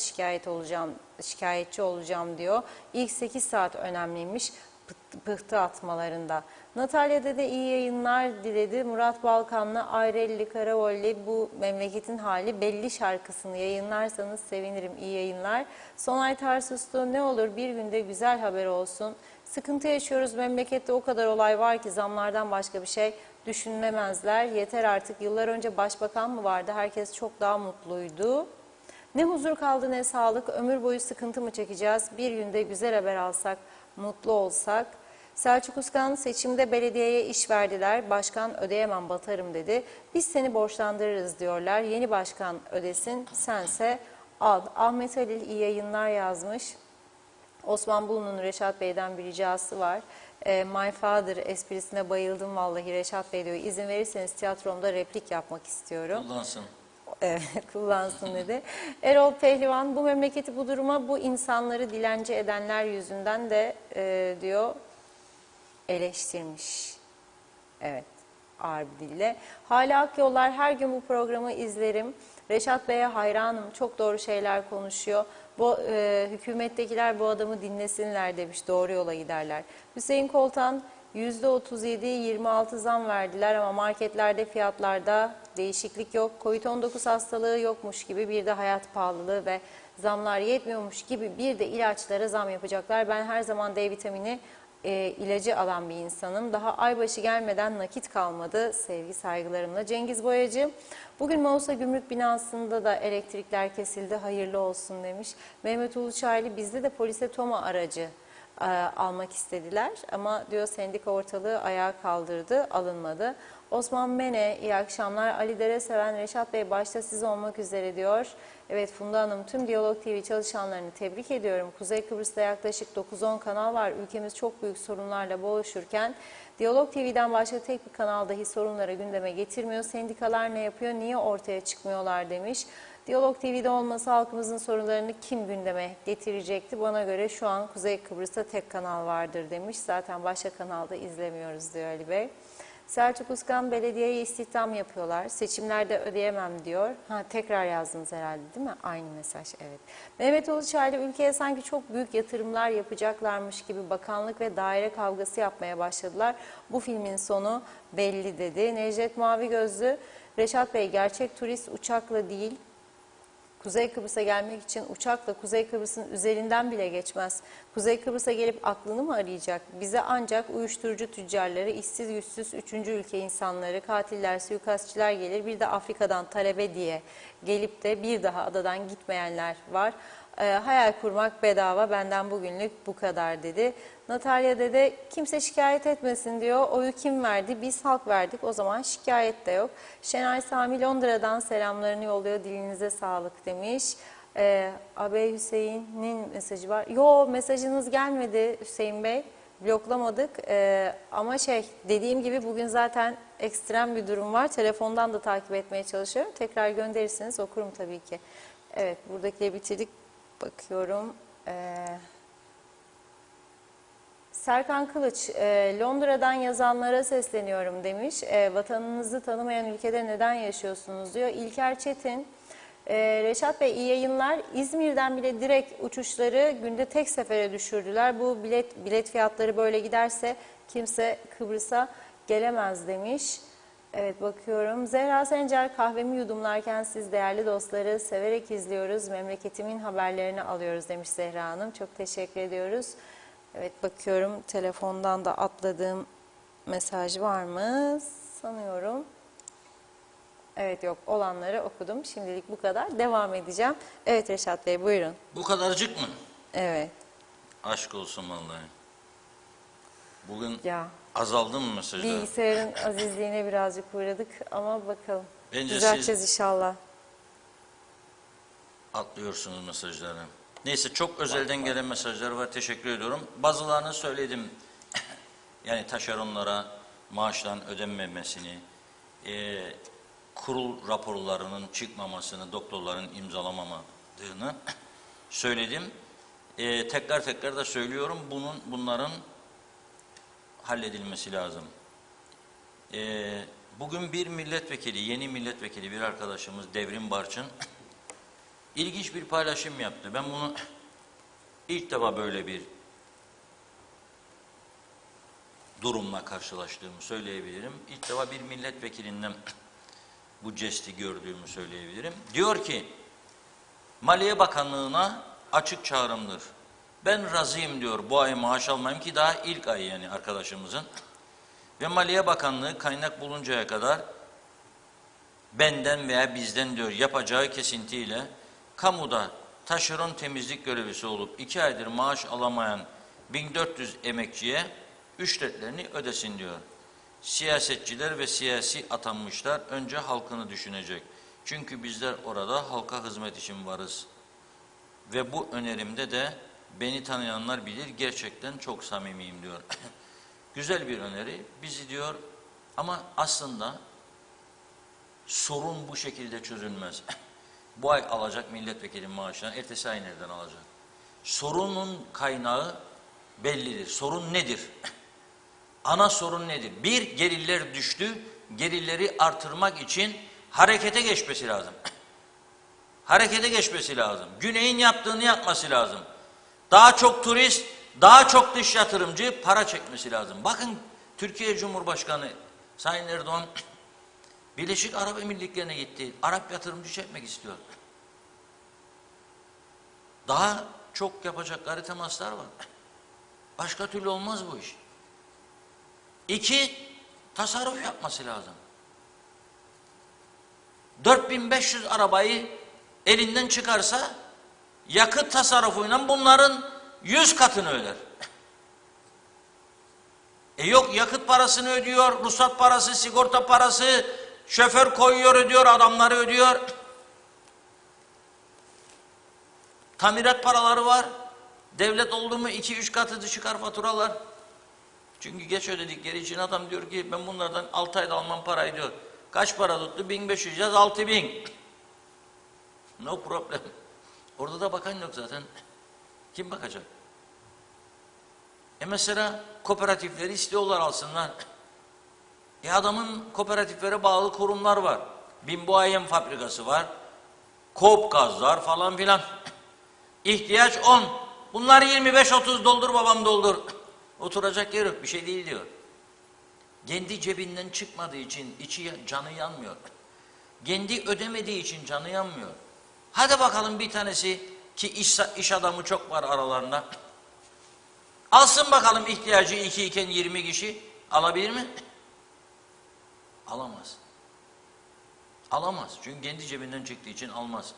şikayetçi olacağım diyor. İlk 8 saat önemliymiş pıhtı atmalarında. Natalya de iyi yayınlar diledi. Murat Balkan'la Ayrelli Karavolli bu memleketin hali belli şarkısını yayınlarsanız sevinirim. İyi yayınlar. Sonay Tarsuslu ne olur bir günde güzel haber olsun. Sıkıntı yaşıyoruz memlekette o kadar olay var ki zamlardan başka bir şey düşünmemezler. Yeter artık yıllar önce başbakan mı vardı herkes çok daha mutluydu. Ne huzur kaldı ne sağlık ömür boyu sıkıntı mı çekeceğiz bir günde güzel haber alsak mutlu olsak. Selçuk Uskan seçimde belediyeye iş verdiler. Başkan ödeyemem batarım dedi. Biz seni borçlandırırız diyorlar. Yeni başkan ödesin sense al. Ahmet Halil iyi yayınlar yazmış. Osman Bulu'nun Reşat Bey'den bir ricası var. My Father esprisine bayıldım vallahi Reşat Bey diyor. İzin verirseniz tiyatromda replik yapmak istiyorum. Kullansın. Kullansın dedi. Erol Pehlivan bu memleketi bu duruma bu insanları dilenci edenler yüzünden de diyor eleştirmiş. Evet, ağır bir dille. Hala Akyollar her gün bu programı izlerim. Reşat Bey'e hayranım. Çok doğru şeyler konuşuyor. Hükümettekiler bu adamı dinlesinler demiş. Doğru yola giderler. Hüseyin Koltan %37-26 zam verdiler ama marketlerde fiyatlarda değişiklik yok. Covid-19 hastalığı yokmuş gibi, bir de hayat pahalılığı ve zamlar yetmiyormuş gibi bir de ilaçlara zam yapacaklar. Ben her zaman D vitamini ilacı alan bir insanım. Daha aybaşı gelmeden nakit kalmadı. Sevgi saygılarımla. Cengiz Boyacı, bugün Mausa Gümrük binasında da elektrikler kesildi. Hayırlı olsun demiş. Mehmet Uluçaylı, bizde de polise TOMA aracı almak istediler. Ama diyor sendika ortalığı ayağa kaldırdı, alınmadı. Osman Mene, iyi akşamlar. Ali Dereseven, Reşat Bey başta siz olmak üzere diyor. Evet Funda Hanım, tüm Diyalog TV çalışanlarını tebrik ediyorum. Kuzey Kıbrıs'ta yaklaşık 9-10 kanal var. Ülkemiz çok büyük sorunlarla boğuşurken Diyalog TV'den başka tek bir kanal dahi sorunları gündeme getirmiyor. Sendikalar ne yapıyor, niye ortaya çıkmıyorlar demiş. Diyalog TV'de olmasa halkımızın sorunlarını kim gündeme getirecekti? Bana göre şu an Kuzey Kıbrıs'ta tek kanal vardır demiş. Zaten başka kanalda izlemiyoruz diyor Ali Bey. Selçuk Uskan, belediyeye istihdam yapıyorlar. Seçimlerde ödeyemem diyor. Tekrar yazdınız herhalde değil mi? Aynı mesaj, evet. Mehmet Uluçaylı, ülkeye sanki çok büyük yatırımlar yapacaklarmış gibi bakanlık ve daire kavgası yapmaya başladılar. Bu filmin sonu belli dedi. Necdet Mavi Gözlü, Reşat Bey, gerçek turist uçakla değil, Kuzey Kıbrıs'a gelmek için uçakla Kuzey Kıbrıs'ın üzerinden bile geçmez. Kuzey Kıbrıs'a gelip aklını mı arayacak? Bize ancak uyuşturucu tüccarları, işsiz güçsüz 3. ülke insanları, katiller, suikastçılar gelir. Bir de Afrika'dan talebe diye gelip de bir daha adadan gitmeyenler var. Hayal kurmak bedava, benden bugünlük bu kadar dedi. Natalya Dede, kimse şikayet etmesin diyor. Oyu kim verdi? Biz halk verdik. O zaman şikayet de yok. Şenay Sami Londra'dan selamlarını yolluyor. Dilinize sağlık demiş. Abi Hüseyin'in mesajı var. Yo, mesajınız gelmedi Hüseyin Bey. Bloklamadık. Ama dediğim gibi bugün zaten ekstrem bir durum var. Telefondan da takip etmeye çalışıyorum. Tekrar gönderirseniz okurum tabii ki. Evet, buradakileri bitirdik. Bakıyorum. Serkan Kılıç, Londra'dan yazanlara sesleniyorum demiş. Vatanınızı tanımayan ülkede neden yaşıyorsunuz diyor. İlker Çetin, Reşat Bey iyi yayınlar. İzmir'den bile direkt uçuşları günde tek sefere düşürdüler. Bu bilet fiyatları böyle giderse kimse Kıbrıs'a gelemez demiş. Evet, bakıyorum. Zehra Sencer, kahvemi yudumlarken siz değerli dostları severek izliyoruz. Memleketimin haberlerini alıyoruz demiş Zehra Hanım. Çok teşekkür ediyoruz. Evet, bakıyorum telefondan da atladığım mesaj var mı sanıyorum. Evet, yok, olanları okudum. Şimdilik bu kadar. Devam edeceğim. Evet Reşat Bey, buyurun. Bu kadarcık mı? Evet. Aşk olsun vallahi. Bugün Ya, azaldı mı mesajlar? bilgisayarın azizliğine birazcık uğradık ama bakalım. Bence düzelteceğiz inşallah. Atlıyorsunuz mesajları. Neyse, çok özelden gelen mesajlar var. Teşekkür ediyorum. Bazılarını söyledim. Yani taşeronlara maaşların ödenmemesini, kurul raporlarının çıkmamasını, doktorların imzalamamadığını söyledim. Tekrar tekrar da söylüyorum. Bunların halledilmesi lazım. Bugün bir milletvekili, yeni milletvekili bir arkadaşımız Devrim Barçın ilginç bir paylaşım yaptı. Ben bunu ilk defa böyle bir durumla karşılaştığımı söyleyebilirim. İlk defa bir milletvekilinden bu jesti gördüğümü söyleyebilirim. Diyor ki, Maliye Bakanlığı'na açık çağrımdır. Ben razıyım diyor bu ay maaş almayayım, ki daha ilk ay yani arkadaşımızın. Ve Maliye Bakanlığı kaynak buluncaya kadar benden veya bizden diyor yapacağı kesintiyle kamuda taşeron temizlik görevlisi olup 2 aydır maaş alamayan 1400 emekçiye ücretlerini ödesin diyor. Siyasetçiler ve siyasi atanmışlar önce halkını düşünecek. Çünkü bizler orada halka hizmet için varız. Ve bu önerimde de beni tanıyanlar bilir, gerçekten çok samimiyim diyor. Güzel bir öneri. Bizi diyor, ama aslında sorun bu şekilde çözülmez. Bu ay alacak milletvekili maaşını, ertesi ay nereden alacak? Sorunun kaynağı bellidir. Sorun nedir? Ana sorun nedir? Bir, gelirler düştü. Gelirleri artırmak için harekete geçmesi lazım. Harekete geçmesi lazım. Güney'in yaptığını yapması lazım. Daha çok turist, daha çok dış yatırımcı para çekmesi lazım. Bakın Türkiye Cumhurbaşkanı Sayın Erdoğan Birleşik Arap Emirlikleri'ne gitti. Arap yatırımcı çekmek istiyor. Daha çok yapacakları temaslar var. Başka türlü olmaz bu iş. 2, tasarruf yapması lazım. 4500 arabayı elinden çıkarsa yakıt tasarrufuyla bunların 100 katını öder. Yok, yakıt parasını ödüyor, ruhsat parası, sigorta parası, şoför koyuyor ödüyor, adamları ödüyor. Tamirat paraları var. Devlet oldu mu 2-3 katı çıkar faturalar. Çünkü geç ödedikleri için adam diyor ki ben bunlardan 6 ayda almam parayı diyor. Kaç para tuttu? 1500 yaz 6000. No problem. Orada da bakan yok zaten. Kim bakacak? Mesela kooperatifleri istiyorlar alsınlar. Adamın kooperatiflere bağlı kurumlar var. Binboğayem fabrikası var. Koop gazlar falan filan. İhtiyaç 10. Bunlar 25-30 doldur babam doldur. Oturacak yer yok, bir şey değil diyor. Kendi cebinden çıkmadığı için canı yanmıyor. Kendi ödemediği için canı yanmıyor. Hadi bakalım bir tanesi ki iş adamı çok var aralarında. Alsın bakalım ihtiyacı 2 iken 20 kişi alabilir mi? Alamaz. Alamaz. Çünkü kendi cebinden çıktığı için almaz.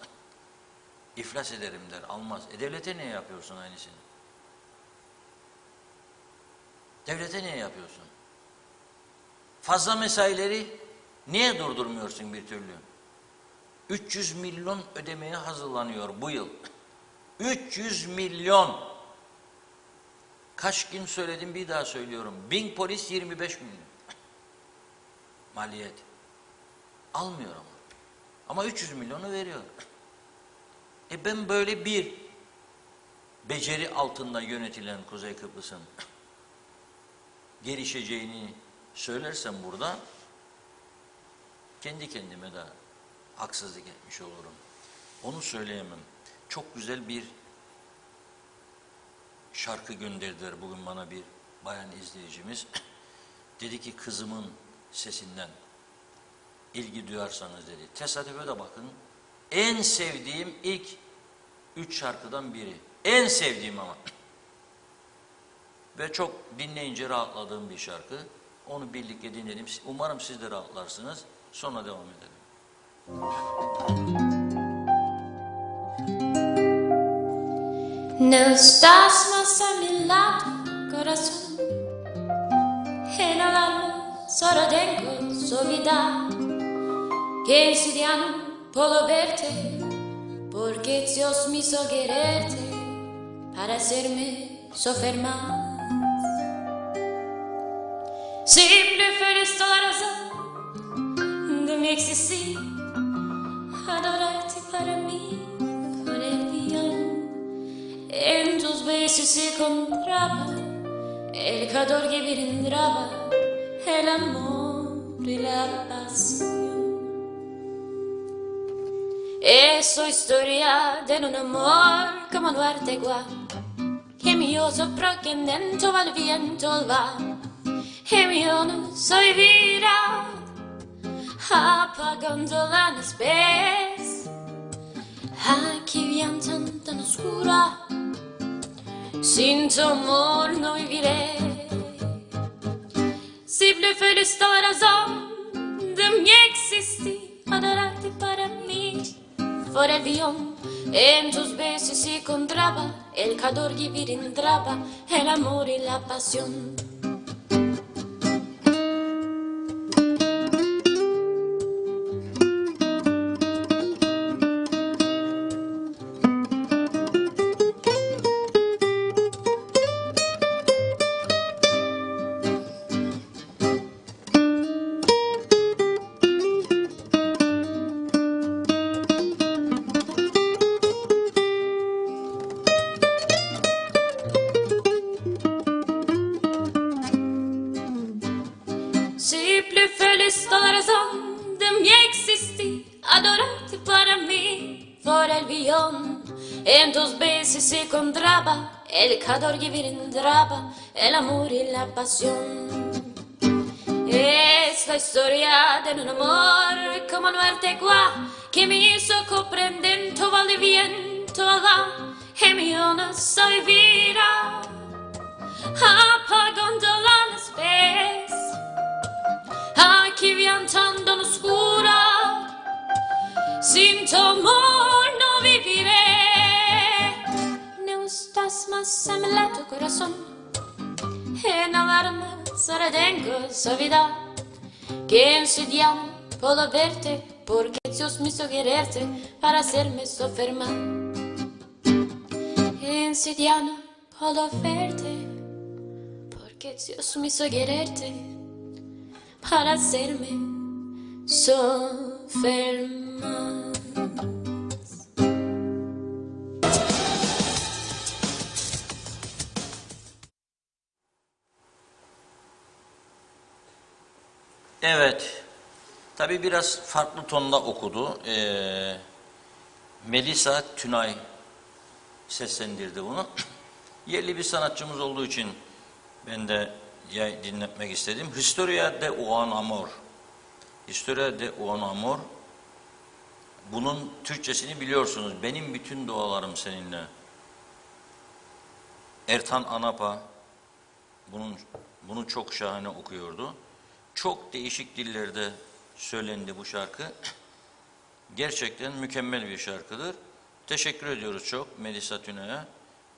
İflas ederim der, almaz. Devlete niye yapıyorsun aynısını? Devlete niye yapıyorsun? Fazla mesaileri niye durdurmuyorsun bir türlü? 300 milyon ödemeye hazırlanıyor bu yıl. 300 milyon. Kaç gün söyledim bir daha söylüyorum. 1000 polis 25 milyon. Maliyet. Almıyor ama. Ama 300 milyonu veriyor. Ben böyle bir beceri altında yönetilen Kuzey Kıbrıs'ın gelişeceğini söylersem burada kendi kendime de haksızlık etmiş olurum. Onu söyleyemem. Çok güzel bir şarkı gönderdiler bugün bana bir bayan izleyicimiz. Dedi ki kızımın sesinden ilgi duyarsanız dedi. Tesadüfe de bakın. En sevdiğim ilk 3 şarkıdan biri. En sevdiğim ama. Ve çok dinleyince rahatladığım bir şarkı. Onu birlikte dinledim. Umarım siz de rahatlarsınız. Sonra devam edelim. No estás más a mi lado, corazón. En el alma solo tengo soledad. Que insidiando por verte, porque Dios me hizo quererte para hacerme sufrir más. Simple feliz toda la razón de mi existir, adorarte para mí por el bien. En tus besos se encontraba el calor que brindaba el amor y la pasión. Es su historia de un amor como no arte igual, que mi oso dentro al viento va, y mi yo no soy vida, apagando las veces, aquí bien tan oscura, sin tu amor no viviré. Simple feliz toda razón de mi existir, adorarte para mí. Por el guión, en tus besos se encontraba el calor que brindaba el amor y la pasión. Simple feliz toda razón de mi existir, adorarte para mí por el guión. En tus besos se encontraba el calor que brindaba el amor y la pasión. historia de un amor como muerte qua que me hizo comprender todo el viento la gemiona soy vida apagando las pez aquí viantando en oscura sin tu amor no viviré no estás más en mi lado corazón en el alma solo tengo soledad que insidian por verte porque Dios me hizo quererte para hacerme sufrir mal insidian por verte porque Dios me hizo quererte para hacerme sufrir mal. Evet, tabii biraz farklı tonda okudu. Melisa Tünay seslendirdi bunu. Yerli bir sanatçımız olduğu için ben de dinletmek istedim. Historia de un amor. Historia de un amor. Bunun Türkçesini biliyorsunuz. Benim bütün dualarım seninle. Ertan Anapa bunu çok şahane okuyordu. Çok değişik dillerde söylendi bu şarkı. Gerçekten mükemmel bir şarkıdır. Teşekkür ediyoruz çok Melisa Tünay'a.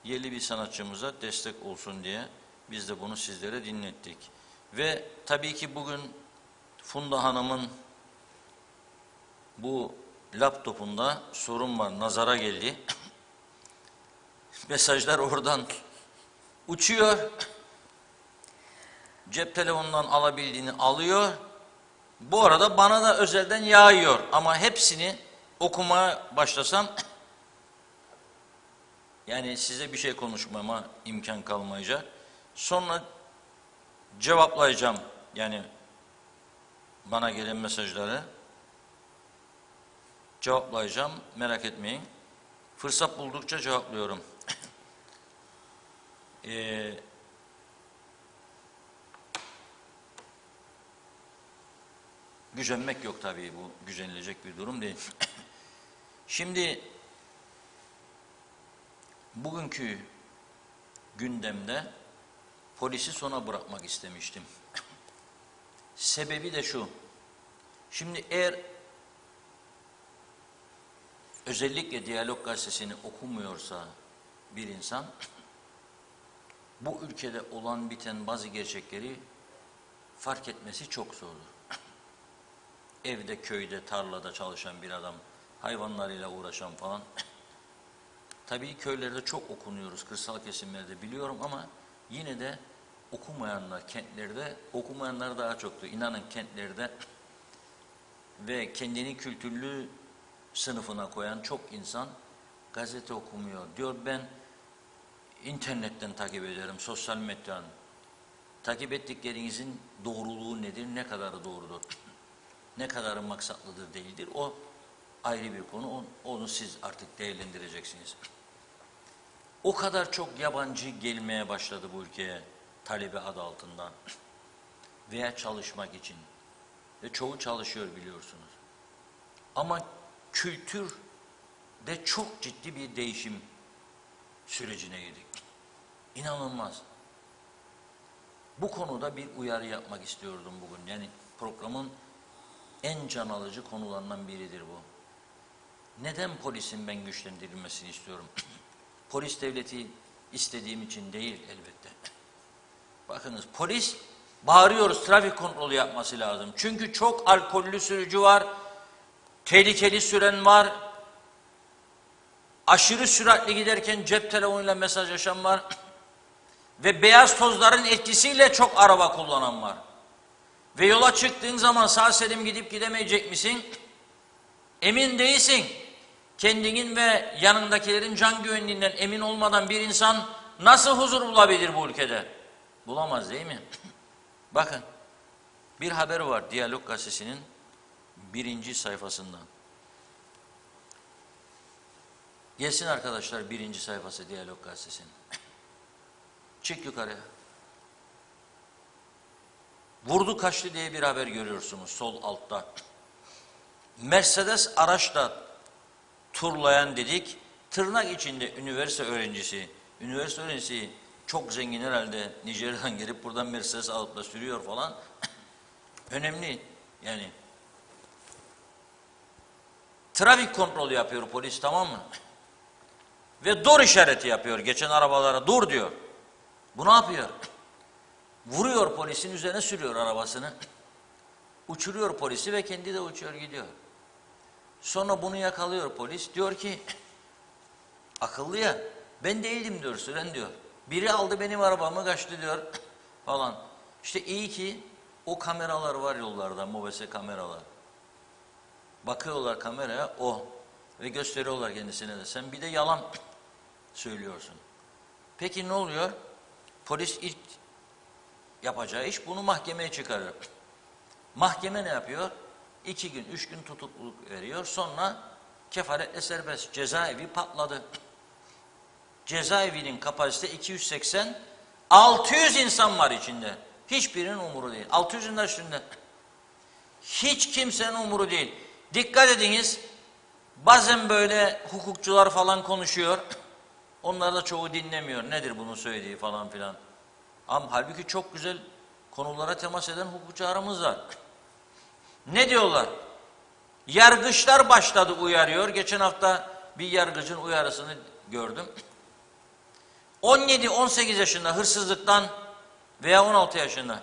Yerli bir sanatçımıza destek olsun diye biz de bunu sizlere dinlettik. Ve tabii ki bugün Funda Hanım'ın bu laptopunda sorun var, nazara geldi. Mesajlar oradan uçuyor. Cep telefonundan alabildiğini alıyor. Bu arada bana da özelden yağıyor. Ama hepsini okumaya başlasam yani size bir şey konuşmama imkan kalmayacak. Sonra cevaplayacağım yani bana gelen mesajları cevaplayacağım. Merak etmeyin. Fırsat buldukça cevaplıyorum. Gücenmek yok tabii, bu gücenilecek bir durum değil. Şimdi bugünkü gündemde polisi sona bırakmak istemiştim. Sebebi de şu. Şimdi eğer özellikle Diyalog Gazetesi'ni okumuyorsa bir insan bu ülkede olan biten bazı gerçekleri fark etmesi çok zordur. Evde, köyde, tarlada çalışan bir adam, hayvanlarıyla uğraşan falan. Tabii köylerde çok okunuyoruz, kırsal kesimlerde biliyorum ama yine de okumayanlar kentlerde, okumayanlar daha çoktu. İnanın kentlerde ve kendini kültürlü sınıfına koyan çok insan gazete okumuyor. Diyor ben internetten takip ederim, sosyal medyadan. Takip ettiklerinizin doğruluğu nedir, ne kadarı doğrudur? Ne kadarı maksatlıdır değildir, o ayrı bir konu, onu siz artık değerlendireceksiniz. O kadar çok yabancı gelmeye başladı bu ülkeye talebe adı altında veya çalışmak için ve çoğu çalışıyor biliyorsunuz. Ama kültürde çok ciddi bir değişim sürecine girdik. İnanılmaz. Bu konuda bir uyarı yapmak istiyordum bugün. Yani programın en can alıcı konularından biridir bu. Neden polisin ben güçlendirilmesini istiyorum? Polis devleti istediğim için değil elbette. Bakınız polis bağırıyoruz, trafik kontrolü yapması lazım. Çünkü çok alkollü sürücü var, tehlikeli süren var, aşırı süratli giderken cep telefonuyla mesajlaşan var ve beyaz tozların etkisiyle çok araba kullanan var. Ve yola çıktığın zaman sağ salim gidip gidemeyecek misin? Emin değilsin. Kendinin ve yanındakilerin can güvenliğinden emin olmadan bir insan nasıl huzur bulabilir bu ülkede? Bulamaz değil mi? Bakın, bir haber var Diyalog Gazetesi'nin 1. sayfasından. Gelsin arkadaşlar 1. sayfası Diyalog Gazetesi'nin. Çık yukarıya. Vurdu kaçtı diye bir haber görüyorsunuz sol altta. Mercedes araçla turlayan dedik. Tırnak içinde üniversite öğrencisi. Üniversite öğrencisi çok zengin herhalde. Nijerya'dan gelip buradan Mercedes alıp da sürüyor falan. Önemli yani. Trafik kontrolü yapıyor polis, tamam mı? Ve dur işareti yapıyor. Geçen arabalara dur diyor. Bu ne yapıyor? Vuruyor, polisin üzerine sürüyor arabasını. Uçuruyor polisi ve kendi de uçuyor gidiyor. Sonra bunu yakalıyor polis. Diyor ki akıllı ya, ben değildim diyor, süren diyor. Biri aldı benim arabamı kaçtı diyor falan. İşte iyi ki o kameralar var yollarda, mobese kameralar. Bakıyorlar kameraya o ve gösteriyorlar kendisine de. Sen bir de yalan söylüyorsun. Peki ne oluyor? Polis ilk yapacağı iş bunu mahkemeye çıkarıyor. Mahkeme ne yapıyor? 2 gün, 3 gün tutukluluk veriyor. Sonra kefaretle serbest. Cezaevi patladı. Cezaevinin kapasite 280, 600 insan var içinde. Hiçbirinin umuru değil. 600'ün de üstünde. Hiç kimsenin umuru değil. Dikkat ediniz, bazen böyle hukukçular falan konuşuyor. Onlar da çoğu dinlemiyor. Nedir bunun söylediği falan filan. Ama halbuki çok güzel konulara temas eden hukukçularımız var. Ne diyorlar? Yargıçlar başladı uyarıyor. Geçen hafta bir yargıcın uyarısını gördüm. 17-18 yaşında hırsızlıktan veya 16 yaşında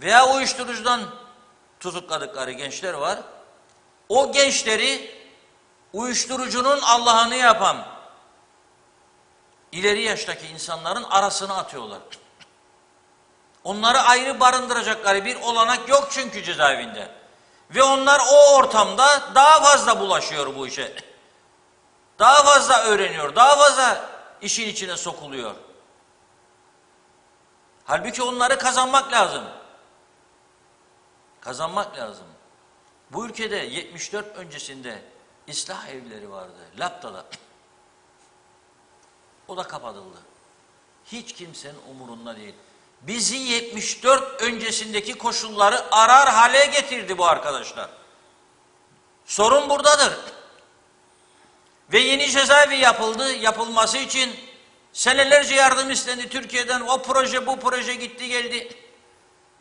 veya uyuşturucudan tutukladıkları gençler var. O gençleri uyuşturucunun Allah'ını yapan ileri yaştaki insanların arasına atıyorlar. Onları ayrı barındıracakları bir olanak yok çünkü cezaevinde. Ve onlar o ortamda daha fazla bulaşıyor bu işe. Daha fazla öğreniyor, daha fazla işin içine sokuluyor. Halbuki onları kazanmak lazım. Kazanmak lazım. Bu ülkede 74 öncesinde ıslah evleri vardı. Lapta'da. O da kapatıldı. Hiç kimsenin umurunda değil. Bizi 74 öncesindeki koşulları arar hale getirdi bu arkadaşlar. Sorun buradadır. Ve yeni cezaevi yapıldı. Yapılması için senelerce yardım istendi Türkiye'den. O proje bu proje gitti geldi.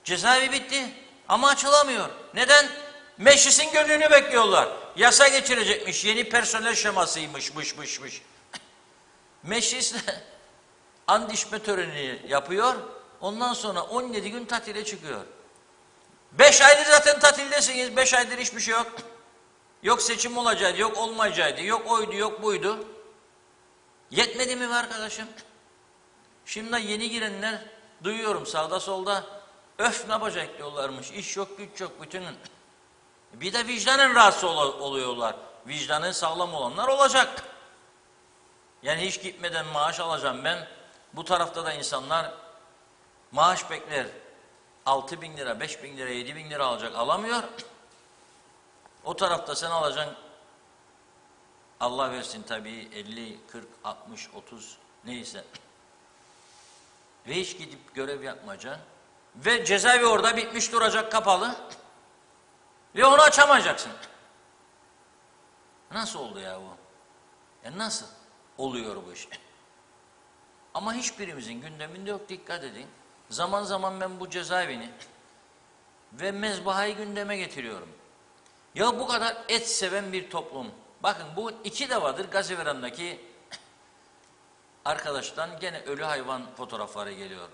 Cezaevi bitti ama açılamıyor. Neden? Meclisin gönlünü bekliyorlar. Yasa geçirecekmiş. Yeni personel şemasıymış. Meclis and içme töreni yapıyor. Ondan sonra 17 gün tatile çıkıyor. 5 aydır zaten tatildesiniz. 5 aydır hiçbir şey yok. Yok seçim olacaktı, yok olmayacaktı, yok oydu, yok buydu. Yetmedi mi arkadaşım? Şimdi yeni girenler duyuyorum sağda solda. Öf ne yapacak diyorlarmış. İş yok, güç yok bütünün. Bir de vicdanın rahatsız oluyorlar. Vicdanı sağlam olanlar olacak. Yani hiç gitmeden maaş alacağım ben. Bu tarafta da insanlar maaş bekler. 6.000 lira, 5.000 lira, 7.000 lira alacak, alamıyor. O tarafta sen alacaksın, Allah versin tabii 50, 40, 60, 30 neyse. Ve hiç gidip görev yapmayacaksın. Ve cezaevi orada bitmiş duracak, kapalı. Ve onu açamayacaksın. Nasıl oldu ya bu? Nasıl oluyor bu iş? Ama hiçbirimizin gündeminde yok, dikkat edin. Zaman zaman ben bu cezaevini ve mezbahayı gündeme getiriyorum. Ya bu kadar et seven bir toplum. Bakın bu 2 defadır Gaziveran'daki arkadaştan gene ölü hayvan fotoğrafları geliyor.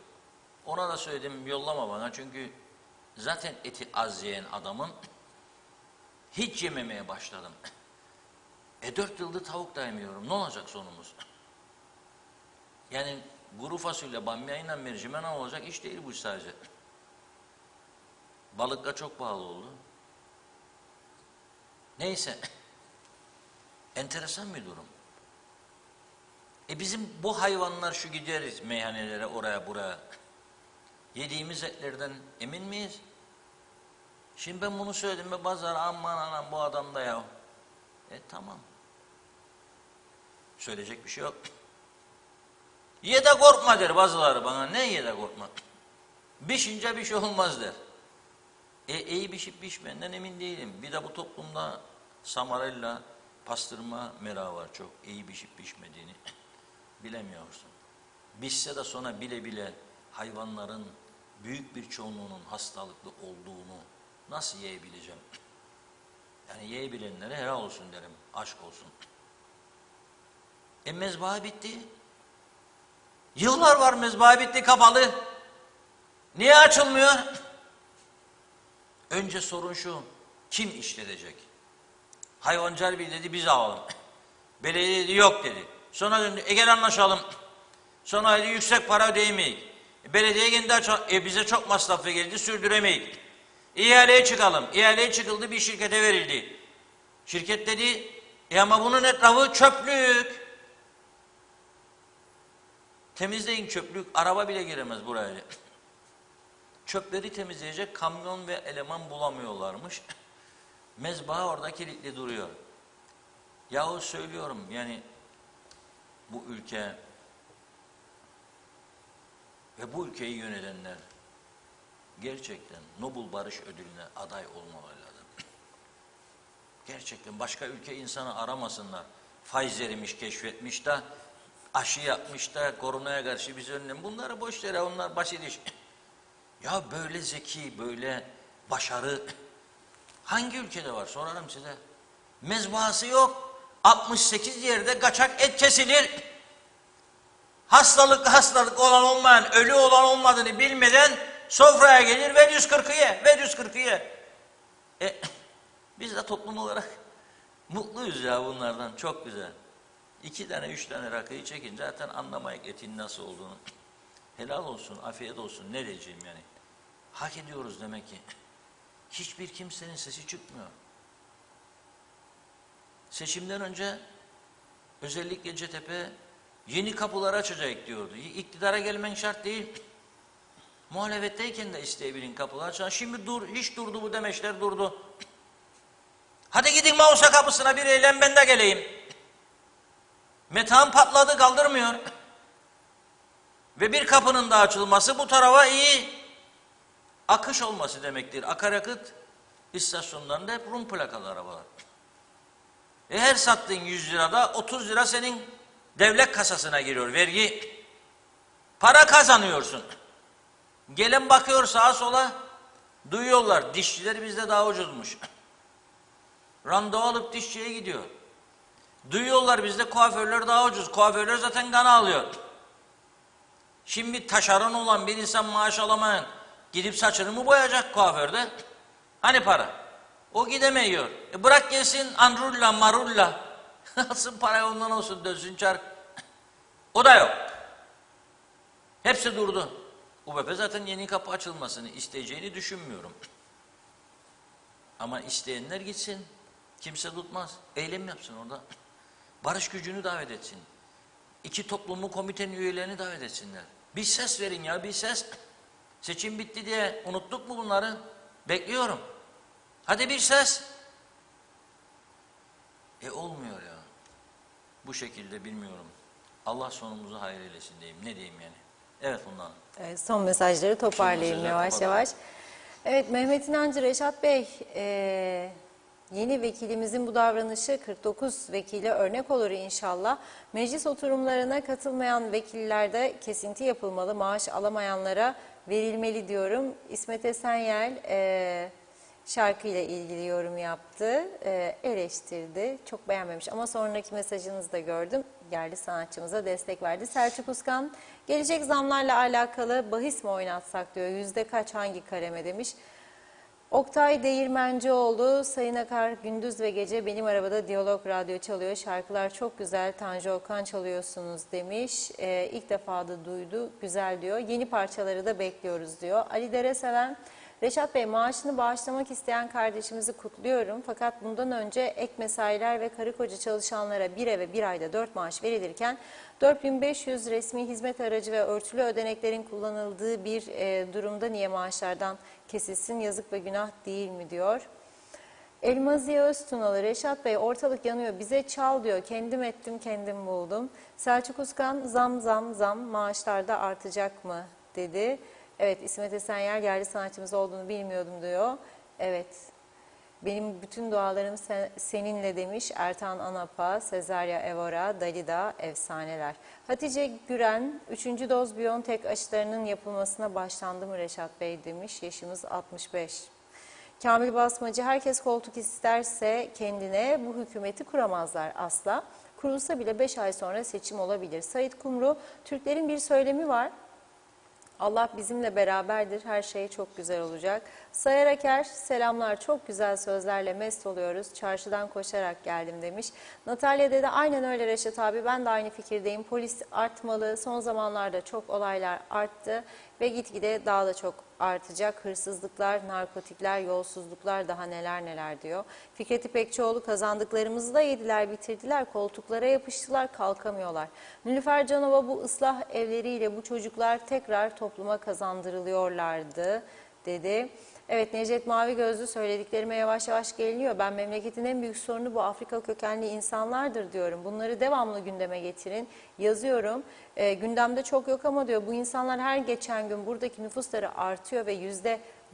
Ona da söyledim yollama bana çünkü zaten eti az yiyen adamın hiç yememeye başladım. 4 yıldır tavuk da yemiyorum. Ne olacak sonumuz? Yani kuru fasulye, bamyayla mercimek olacak iş değil bu sadece. Balık da çok pahalı oldu. Neyse. Enteresan bir durum. Bizim bu hayvanlar şu gideriz meyhanelere oraya buraya. Yediğimiz etlerden emin miyiz? Şimdi ben bunu söyledim ve bazıları aman anam bu adam da ya. Tamam. Söyleyecek bir şey yok. Ye de korkma der bazıları bana. Ne ye de korkma? Bişince bir şey olmaz der. İyi pişip pişmeyenden emin değilim. Bir de bu toplumda samarella, pastırma merağı var çok. İyi pişip pişmediğini bilemiyorsun. Pişse de sonra bile bile hayvanların büyük bir çoğunluğunun hastalıklı olduğunu nasıl yiyebileceğim? Yani yiyebilenlere helal olsun derim, aşk olsun. Mezbaha bitti. Yıllar var mezbaha bitti, kapalı. Niye açılmıyor? Önce sorun şu, kim işletecek? Hayvancılar Birliği dedi biz alalım. Belediye dedi yok dedi. Sonra döndü, gel anlaşalım. Sonra dedi yüksek para ödeyemeyik. Belediye kendi açalım. Bize çok masraflı geldi, sürdüremeyik. İhaleye çıkalım. İhaleye çıkıldı, bir şirkete verildi. Şirket dedi, ama bunun etrafı çöplük. Temizleyin çöplük, araba bile giremez buraya. Çöpleri temizleyecek kamyon ve eleman bulamıyorlarmış. Mezbaha orada kilitli duruyor. Yahu söylüyorum yani bu ülke ve bu ülkeyi yönetenler gerçekten Nobel Barış Ödülü'ne aday olmaları lazım. Gerçekten başka ülke insanı aramasınlar. Pfizer'miş keşfetmiş de, aşı yapmış da, koronaya karşı biz önlem. Bunları boş yere, onlar basit iş. Ya böyle zeki, böyle başarı hangi ülkede var sorarım size. Mezbahası yok. 68 yerde kaçak et kesilir. Hastalık olan olmayan, ölü olan olmadığını bilmeden sofraya gelir ve 140'ı ye, ve 140'ı ye. Biz de toplum olarak mutluyuz ya bunlardan, çok güzel. 2 tane, 3 tane rakıyı çekin zaten anlamayık etin nasıl olduğunu. Helal olsun, afiyet olsun, ne diyeceğim yani. Hak ediyoruz demek ki. Hiçbir kimsenin sesi çıkmıyor. Seçimden önce özellikle CTP yeni kapılar açacak diyordu. İktidara gelmen şart değil. Muhalefetteyken de isteyebilin kapılar açan. Şimdi hiç durdu bu demeçler durdu. Hadi gidin Mausa kapısına bir eylem ben de geleyim. Metan patladı kaldırmıyor. Ve bir kapının da açılması bu tarafa iyi akış olması demektir. Akaryakıt istasyonlarında hep Rum plakalı arabalar. Her sattığın 100 lirada 30 lira senin devlet kasasına giriyor vergi. Para kazanıyorsun. Gelen bakıyor sağa sola duyuyorlar. Dişçiler bizde daha ucuzmuş. Randevu alıp dişçiye gidiyor. Duyuyorlar bizde kuaförler daha ucuz. Kuaförler zaten kan alıyor. Şimdi taşeron olan bir insan maaş alamayan gidip saçını mı boyayacak kuaförde? Hani para? O gidemiyor. Bırak gelsin Andrulla, Marulla. Alsın parayı ondan olsun dönsün çark. O da yok. Hepsi durdu. UBP zaten yeni kapı açılmasını isteyeceğini düşünmüyorum. Ama isteyenler gitsin. Kimse tutmaz. Eylem yapsın orada. Barış gücünü davet etsin. 2 toplumu komitenin üyelerini davet etsinler. Bir ses verin ya, bir ses. Seçim bitti diye unuttuk mu bunları? Bekliyorum. Hadi bir ses. Olmuyor ya. Bu şekilde bilmiyorum. Allah sonumuzu hayır eylesin diyeyim. Ne diyeyim yani? Evet bundan. Evet, son mesajları toparlayayım Son mesajları yavaş toparlayalım. yavaş. Evet Mehmet İnancı, Reşat Bey, yeni vekilimizin bu davranışı 49 vekile örnek olur inşallah. Meclis oturumlarına katılmayan vekillerde kesinti yapılmalı, maaş alamayanlara verilmeli diyorum. İsmet Esenyel şarkıyla ilgili yorum yaptı, eleştirdi, çok beğenmemiş ama sonraki mesajınızı da gördüm. Yerli sanatçımıza destek verdi. Selçuk Uskan, gelecek zamlarla alakalı bahis mi oynatsak diyor. Yüzde kaç hangi kaleme demiş. Oktay Değirmencioğlu, Sayın Akar gündüz ve gece benim arabada Diyalog Radyo çalıyor. Şarkılar çok güzel, Tanju Okan çalıyorsunuz demiş. İlk defa da duydu, güzel diyor. Yeni parçaları da bekliyoruz diyor. Ali Dereseven, Reşat Bey maaşını bağışlamak isteyen kardeşimizi kutluyorum. Fakat bundan önce ek mesailer ve karı koca çalışanlara bir eve bir ayda 4 maaş verilirken 4500 resmi hizmet aracı ve örtülü ödeneklerin kullanıldığı bir durumda niye maaşlardan kesilsin, yazık ve günah değil mi diyor. Elmaziye Öztunalı, Reşat Bey ortalık yanıyor bize çal diyor, kendim ettim kendim buldum. Selçuk Uskan, zam maaşlarda artacak mı dedi. Evet, İsmet Esenyer yerli sanatçımız olduğunu bilmiyordum diyor. Evet. Benim bütün dualarım seninle demiş Ertan Anapa, Sezarya Evora, Dalida, efsaneler. Hatice Güren, 3. doz Biontech aşılarının yapılmasına başlandı mı Reşat Bey demiş, yaşımız 65. Kamil Basmacı, herkes koltuk isterse kendine bu hükümeti kuramazlar asla. Kurulsa bile 5 ay sonra seçim olabilir. Sait Kumru, Türklerin bir söylemi var. Allah bizimle beraberdir, her şey çok güzel olacak. Sayar Aker, selamlar, çok güzel sözlerle mest oluyoruz. Çarşıdan koşarak geldim demiş. Natalya Dede, aynen öyle Reşat abi, ben de aynı fikirdeyim. Polis artmalı, son zamanlarda çok olaylar arttı ve gitgide daha da çok artacak. Hırsızlıklar, narkotikler, yolsuzluklar, daha neler neler diyor. Fikret İpekçioğlu, kazandıklarımızı da yediler, bitirdiler, koltuklara yapıştılar, kalkamıyorlar. Nilüfer Canova, bu ıslah evleriyle bu çocuklar tekrar topluma kazandırılıyorlardı dedi. Evet, Necdet Mavi Gözlü, söylediklerime yavaş yavaş geliniyor. Ben memleketin en büyük sorunu bu Afrika kökenli insanlardır diyorum. Bunları devamlı gündeme getirin. Yazıyorum. Gündemde çok yok ama diyor bu insanlar her geçen gün buradaki nüfusları artıyor ve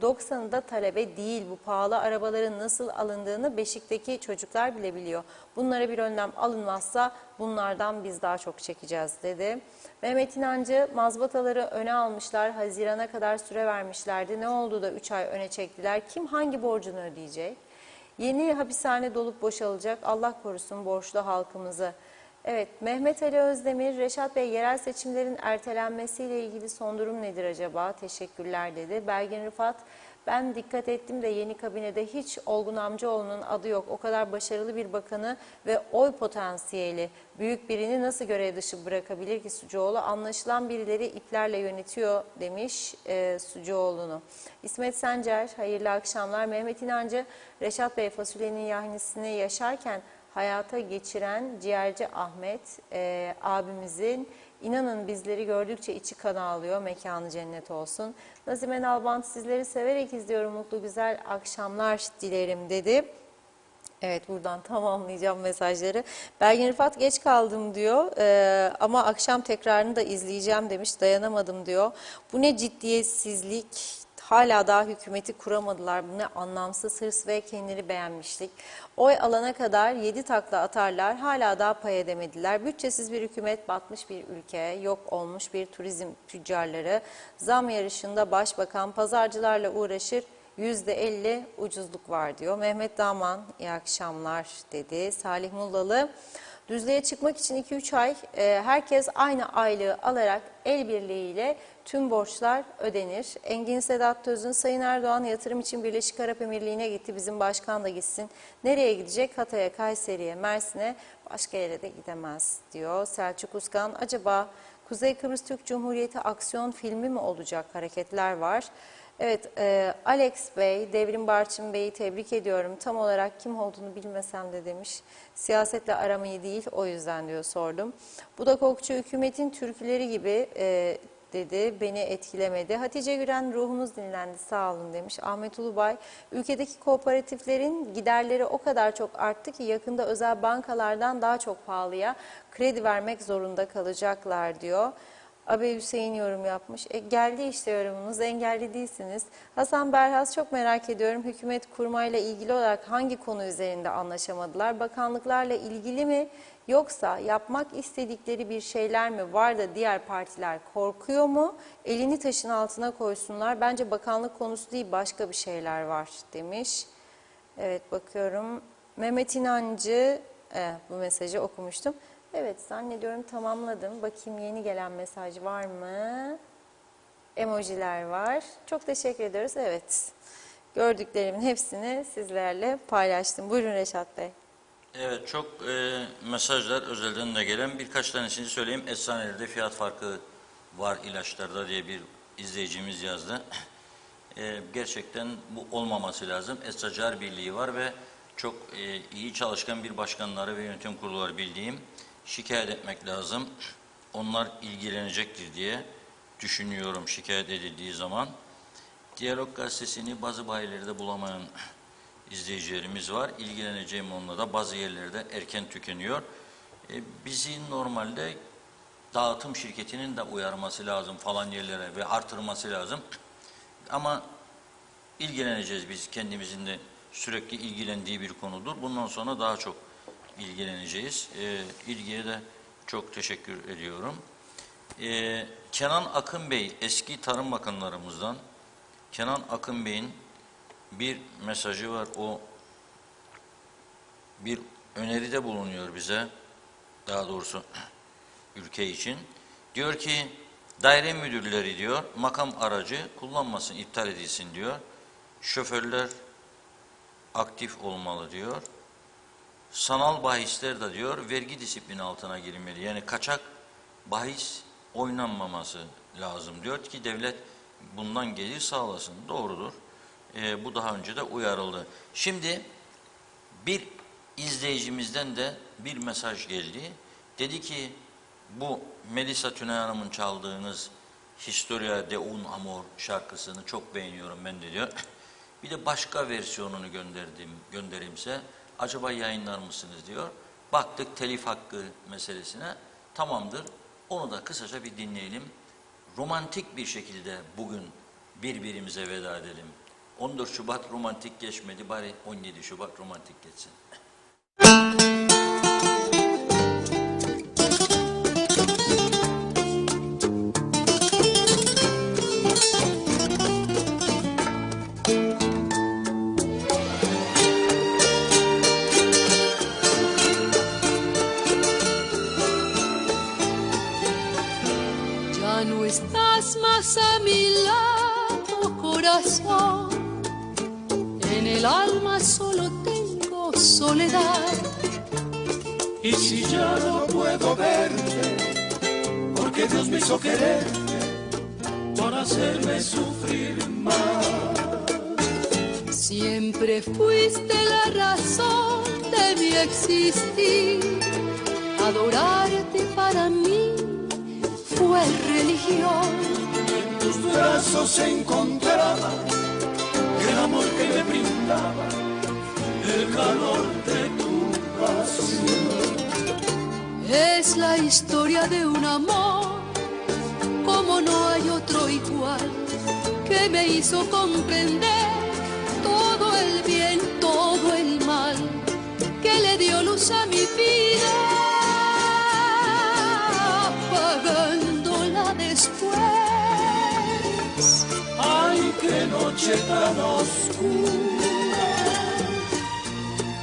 %90'ında talebe değil. Bu pahalı arabaların nasıl alındığını Beşik'teki çocuklar bile biliyor. Bunlara bir önlem alınmazsa bunlardan biz daha çok çekeceğiz dedi. Mehmet İnancı, mazbataları öne almışlar, Haziran'a kadar süre vermişlerdi. Ne oldu da 3 ay öne çektiler? Kim hangi borcunu ödeyecek? Yeni hapishane dolup boşalacak. Allah korusun borçlu halkımızı. Evet, Mehmet Ali Özdemir, Reşat Bey, yerel seçimlerin ertelenmesiyle ilgili son durum nedir acaba? Teşekkürler dedi. Belgin Rıfat, ben dikkat ettim de yeni kabinede hiç Olgun Amcaoğlu'nun adı yok. O kadar başarılı bir bakanı ve oy potansiyeli büyük birini nasıl görev dışı bırakabilir ki Sucuoğlu? Anlaşılan birileri iplerle yönetiyor demiş Sucuoğlu'nu. İsmet Sencer, hayırlı akşamlar. Mehmet İnancı, Reşat Bey, fasulyenin yahnisini yaşarken hayata geçiren ciğerci Ahmet abimizin, inanın bizleri gördükçe içi kan ağlıyor, mekanı cennet olsun. Nazime Nalbant, sizleri severek izliyorum, mutlu güzel akşamlar dilerim dedi. Evet, buradan tamamlayacağım mesajları. Belgin Rıfat, geç kaldım diyor ama akşam tekrarını da izleyeceğim demiş, dayanamadım diyor. Bu ne ciddiyetsizlik, hala daha hükümeti kuramadılar, bu ne anlamsız hırs ve kendini beğenmişlik. Oy alana kadar 7 takla atarlar, hala daha pay edemediler. Bütçesiz bir hükümet, batmış bir ülke, yok olmuş bir turizm tüccarları, zam yarışında başbakan pazarcılarla uğraşır, %50 ucuzluk var diyor. Mehmet Daman, iyi akşamlar dedi. Salih Mullalı, düzlüğe çıkmak için 2-3 ay herkes aynı aylığı alarak el birliğiyle tüm borçlar ödenir. Engin Sedat Tözün, Sayın Erdoğan yatırım için Birleşik Arap Emirliği'ne gitti, bizim başkan da gitsin. Nereye gidecek? Hatay'a, Kayseri'ye, Mersin'e, başka yere de gidemez diyor. Selçuk Uskan, acaba Kuzey Kıbrıs Türk Cumhuriyeti aksiyon filmi mi olacak? Hareketler var. Evet, Alex Bey, Devrim Barçın Bey'i tebrik ediyorum. Tam olarak kim olduğunu bilmesem de demiş. Siyasetle aram iyi değil, o yüzden diyor sordum. Budak Okçu, hükümetin türküleri gibi dedi, beni etkilemedi. Hatice Güren, ruhumuz dinlendi, sağ olun demiş. Ahmet Ulubay, ülkedeki kooperatiflerin giderleri o kadar çok arttı ki yakında özel bankalardan daha çok pahalıya kredi vermek zorunda kalacaklar diyor. Abi Hüseyin yorum yapmış. Geldi işte yorumunuz, engelli değilsiniz. Hasan Berhaz, çok merak ediyorum. Hükümet kurmayla ilgili olarak hangi konu üzerinde anlaşamadılar? Bakanlıklarla ilgili mi? Yoksa yapmak istedikleri bir şeyler mi var da diğer partiler korkuyor mu? Elini taşın altına koysunlar. Bence bakanlık konusu değil, başka bir şeyler var demiş. Evet, bakıyorum. Mehmet İnancı, bu mesajı okumuştum. Evet, zannediyorum tamamladım. Bakayım yeni gelen mesaj var mı? Emojiler var. Çok teşekkür ediyoruz. Evet, gördüklerimin hepsini sizlerle paylaştım. Buyurun Reşat Bey. Evet, çok mesajlar özelden de gelen, birkaç tanesini söyleyeyim. Eczanelerde fiyat farkı var ilaçlarda diye bir izleyicimiz yazdı. Gerçekten bu olmaması lazım. Eczacılar Birliği var ve çok iyi çalışkan bir başkanları ve yönetim kurulu var bildiğim. Şikayet etmek lazım. Onlar ilgilenecektir diye düşünüyorum şikayet edildiği zaman. Diyalog gazetesini bazı bayilerde bulamayan izleyicilerimiz var. İlgileneceğim onunla da, bazı yerlerde erken tükeniyor. Bizi normalde dağıtım şirketinin de uyarması lazım falan yerlere ve artırması lazım. Ama ilgileneceğiz biz, kendimizin de sürekli ilgilendiği bir konudur. Bundan sonra daha çok ilgileneceğiz. İlgiye de çok teşekkür ediyorum. Kenan Akın Bey, eski Tarım Bakanlarımızdan Kenan Akın Bey'in bir mesajı var. O bir öneride bulunuyor bize, daha doğrusu ülke için. Diyor ki daire müdürleri diyor makam aracı kullanmasın, iptal edilsin diyor. Şoförler aktif olmalı diyor. Sanal bahisler de diyor vergi disiplini altına girilmeli. Yani kaçak bahis oynanmaması lazım diyor ki devlet bundan gelir sağlasın. Doğrudur. Bu daha önce de uyarıldı. Şimdi bir izleyicimizden de bir mesaj geldi. Dedi ki bu Melisa Tünay Hanım'ın çaldığınız Historia de un Amor şarkısını çok beğeniyorum ben de diyor. Bir de başka versiyonunu gönderimse acaba yayınlar mısınız diyor. Baktık telif hakkı meselesine, tamamdır. Onu da kısaca bir dinleyelim. Romantik bir şekilde bugün birbirimize veda edelim. 14 Şubat romantik geçmedi, bari 17 Şubat romantik geçsin. Ya no estás más a mi lado, corazón. En el alma solo tengo soledad. Y si ya no puedo verte, porque Dios me hizo quererte para hacerme sufrir más. Siempre fuiste la razón de mi existir. Adorarte para mí fue religión. En tus brazos se encontraba el amor que me brindaba, el calor de tu pasión. Es la historia de un amor como no hay otro igual, que me hizo comprender todo el bien, todo el mal, que le dio luz a mi vida, apagándola después. Ay, qué noche tan oscura,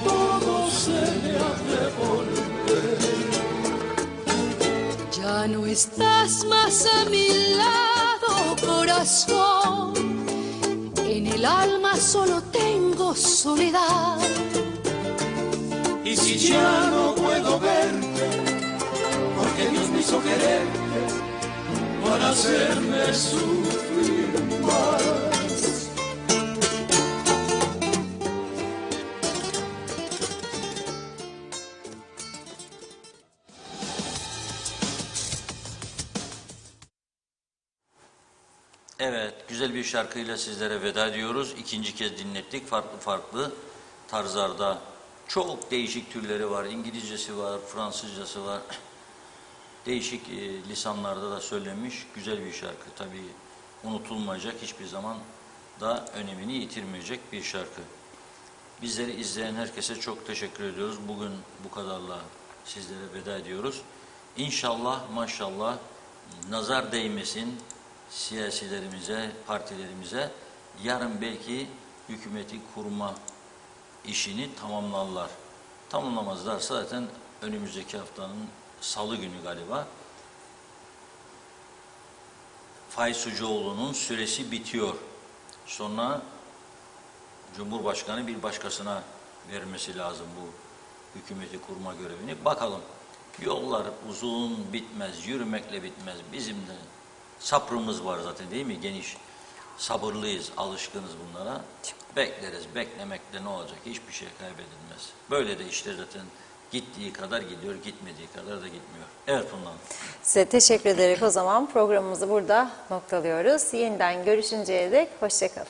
todo se me ha de volver. Ya no estás más a mi lado, corazón. En el alma solo tengo soledad. Y si ya no puedo verte, porque Dios me hizo quererte para hacerme sufrir más. Evet, güzel bir şarkıyla sizlere veda ediyoruz. İkinci kez dinlettik. Farklı farklı tarzlarda çok değişik türleri var. İngilizcesi var, Fransızcası var. Değişik lisanlarda da söylenmiş güzel bir şarkı. Tabii unutulmayacak, hiçbir zaman da önemini yitirmeyecek bir şarkı. Bizleri izleyen herkese çok teşekkür ediyoruz. Bugün bu kadarla sizlere veda ediyoruz. İnşallah, maşallah nazar değmesin siyasilerimize, partilerimize. Yarın belki hükümeti kurma işini tamamlarlar. Tamamlamazlarsa zaten önümüzdeki haftanın Salı günü galiba Faiz Sucuoğlu'nun süresi bitiyor. Sonra Cumhurbaşkanı bir başkasına vermesi lazım bu hükümeti kurma görevini. Bakalım, yollar uzun bitmez, yürümekle bitmez. Bizim de sabrımız var zaten, değil mi? Geniş, sabırlıyız, alışkınız bunlara. Bekleriz, beklemekle ne olacak? Hiçbir şey kaybedilmez. Böyle de işte zaten gittiği kadar gidiyor, gitmediği kadar da gitmiyor. Evet Funda Hanım. Size teşekkür ederek o zaman programımızı burada noktalıyoruz. Yeniden görüşünceye dek hoşça kalın.